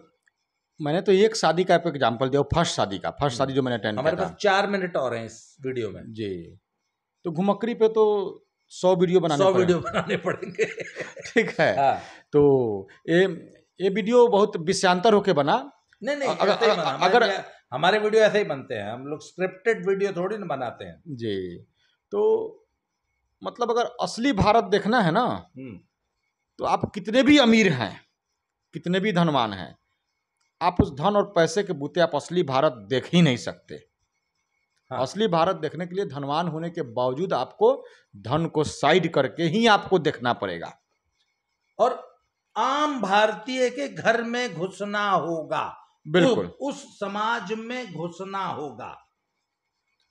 मैंने तो एक शादी का एग्जाम्पल दिया, फर्स्ट शादी जो मैंने अटेंड किया था। हमारे पास 4 मिनट और हैं इस वीडियो में जी। तो घुमक्करी पे तो 100 वीडियो बनाने पड़ेंगे ठीक है। हाँ। तो ये वीडियो बहुत विषयांतर होके बना। नहीं अगर हमारे वीडियो ऐसे ही बनते हैं, हम लोग स्क्रिप्टेड वीडियो थोड़ी ना बनाते हैं जी। तो मतलब अगर असली भारत देखना है ना, तो आप कितने भी अमीर हैं, कितने भी धनवान हैं, आप उस धन और पैसे के बूते आप असली भारत देख ही नहीं सकते। हाँ। असली भारत देखने के लिए धनवान होने के बावजूद आपको धन को साइड करके ही आपको देखना पड़ेगा, और आम भारतीय के घर में घुसना होगा, बिल्कुल उस समाज में घुसना होगा।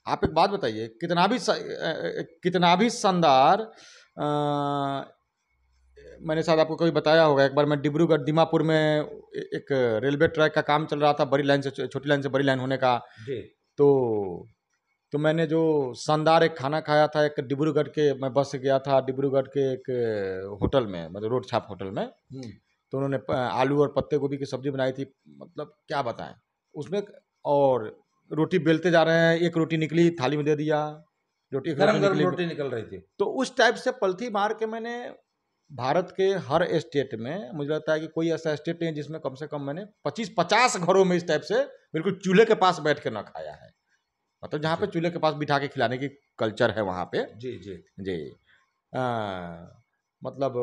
आप एक बात बताइए, कितना भी शानदार, मैंने शायद आपको कभी बताया होगा, एक बार मैं डिब्रूगढ़ दीमापुर में एक रेलवे ट्रैक का काम चल रहा था, बड़ी लाइन से छोटी लाइन से बड़ी लाइन होने का। तो मैंने जो शानदार एक खाना खाया था, एक डिब्रूगढ़ के, मैं बस से गया था डिब्रूगढ़ के एक होटल में, मतलब रोड छाप होटल में। तो उन्होंने आलू और पत्ते गोभी की सब्जी बनाई थी, मतलब क्या बताएं उसमें, और रोटी बेलते जा रहे हैं, एक रोटी निकली थाली में दे दिया, गरम रोटी निकल रही थी। तो उस टाइप से पलथी मार के मैंने भारत के हर स्टेट में, मुझे लगता है कि कोई ऐसा स्टेट नहीं है जिसमें कम से कम मैंने 25-50 घरों में इस टाइप से बिल्कुल चूल्हे के पास बैठ के ना खाया है, मतलब जहाँ पे चूल्हे के पास बिठा के खिलाने की कल्चर है वहाँ पे। जी मतलब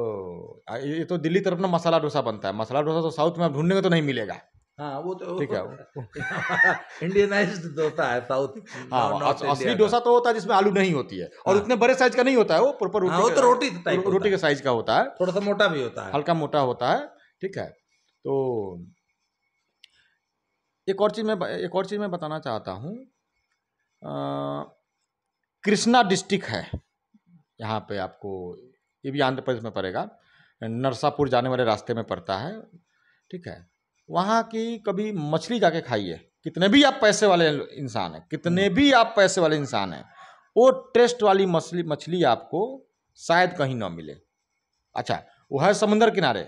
ये तो दिल्ली तरफ ना मसाला डोसा बनता है, मसाला डोसा तो साउथ में आप ढूंढने तो नहीं मिलेगा। हाँ वो तो ठीक है इंडियनाइज्ड डोसा है साउथ। हाँ, असली डोसा तो होता है जिसमें आलू नहीं होती है, और उतने बड़े साइज का नहीं होता है, वो प्रॉपर रोटी, वो तो रोटी के साइज का होता है, थोड़ा सा मोटा भी होता है, हल्का मोटा होता है। ठीक है। तो एक और चीज मैं बताना चाहता हूँ, कृष्णा डिस्ट्रिक्ट है यहाँ पे, आपको ये भी आंध्र प्रदेश में पड़ेगा, नरसापुर जाने वाले रास्ते में पड़ता है। ठीक है। वहाँ की कभी मछली जाके खाइए, कितने भी आप पैसे वाले इंसान हैं, वो टेस्ट वाली मछली आपको शायद कहीं ना मिले। अच्छा, वो है समुद्र किनारे,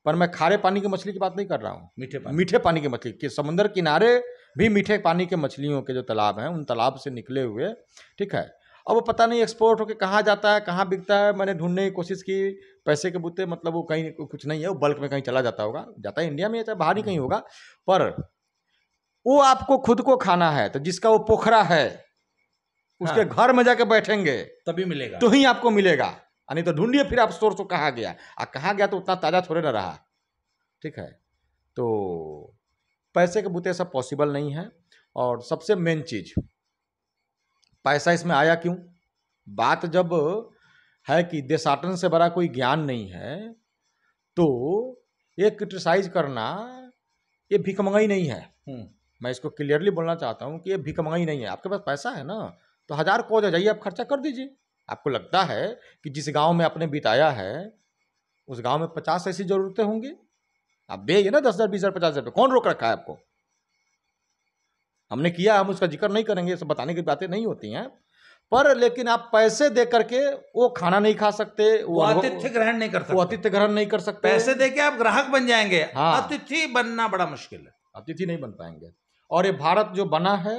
पर मैं खारे पानी की मछली की बात नहीं कर रहा हूँ, मीठे पानी की मछली कि समुद्र किनारे भी मीठे पानी के मछलियों के जो तालाब हैं, उन तालाब से निकले हुए। ठीक है। अब वो पता नहीं एक्सपोर्ट होके कहाँ जाता है, कहाँ बिकता है, मैंने ढूंढने की कोशिश की, पैसे के बूते, मतलब वो कहीं कुछ नहीं है, वो बल्क में कहीं चला जाता होगा, जाता है इंडिया में, चाहे बाहर ही कहीं होगा, पर वो आपको खुद को खाना है, तो जिसका वो पोखरा है उसके घर में जाके बैठेंगे तभी मिलेगा, तो ही आपको मिलेगा, नहीं तो ढूंढिए फिर आप सोर्स कहाँ गया, तो उतना ताजा थोड़े ना रहा। ठीक है। तो पैसे के बूते सब पॉसिबल नहीं है। और सबसे मेन चीज, पैसा इसमें आया क्यों? बात जब है कि देशाटन से बड़ा कोई ज्ञान नहीं है, तो ये क्रिटिसाइज करना ये भिखमंगाई नहीं है। मैं इसको क्लियरली बोलना चाहता हूं कि ये भिखमंगाई नहीं है। आपके पास पैसा है ना, तो 1000 करोड़ जाइए, आप खर्चा कर दीजिए। आपको लगता है कि जिस गांव में आपने बिताया है उस गांव में 50 ऐसी जरूरतें होंगी, आप दे ना 10,000, 20,000, 50,000। कौन रोक रखा है आपको? हमने किया, हम उसका जिक्र नहीं करेंगे, सब बताने की बातें नहीं होती हैं। पर लेकिन आप पैसे दे करके वो खाना नहीं खा सकते, वो आतिथ्य ग्रहण नहीं कर सकते, वो आतिथ्य ग्रहण नहीं कर सकते। पैसे दे के आप ग्राहक बन जाएंगे, हाँ, अतिथि बनना बड़ा मुश्किल है, अतिथि नहीं बन पाएंगे। और ये भारत जो बना है,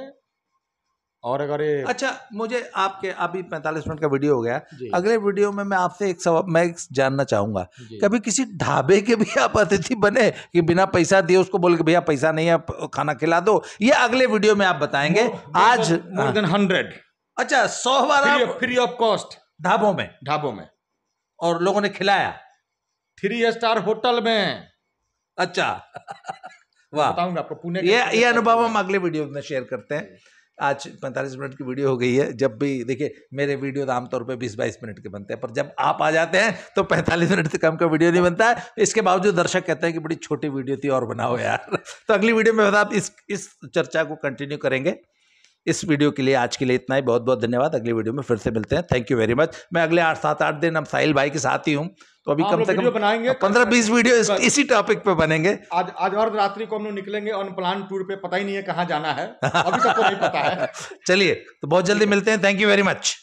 और अगर ये अच्छा, मुझे आपके अभी 45 मिनट का वीडियो हो गया, अगले वीडियो में मैं आपसे एक सवाल मैं जानना चाहूंगा, कभी किसी ढाबे के भी आप अतिथि बने कि बिना पैसा दिए उसको बोल के भैया पैसा नहीं है खाना खिला दो? ये अगले वीडियो में आप बताएंगे। आज मोर देन 100, अच्छा 100 बार फ्री ऑफ कॉस्ट ढाबों में, और लोगों ने खिलाया 3 स्टार होटल में। अच्छा वाह, बताऊंगा आपको पुणे ये अनुभव हम अगले वीडियो में शेयर करते हैं। आज 45 मिनट की वीडियो हो गई है। जब भी देखिए मेरे वीडियो तो आमतौर पे 20-22 मिनट के बनते हैं, पर जब आप आ जाते हैं तो 45 मिनट से कम का वीडियो नहीं बनता है। इसके बावजूद दर्शक कहते हैं कि बड़ी छोटी वीडियो थी और बनाओ यार। तो अगली वीडियो में आप इस चर्चा को कंटिन्यू करेंगे। इस वीडियो के लिए आज के लिए इतना ही, बहुत बहुत धन्यवाद। अगली वीडियो में फिर से मिलते हैं। Thank you very much. मैं अगले 7-8 दिन हम साहिल भाई के साथ ही हूँ, तो अभी कम से कम बनाएंगे 15-20 वीडियो इसी टॉपिक पे बनेंगे। आज और रात्रि को हम लोग निकलेंगे ऑन प्लान टूर पे, पता ही नहीं है कहाँ जाना है, अभी तक तो नहीं पता है। चलिए, तो बहुत जल्दी मिलते हैं। Thank you very much.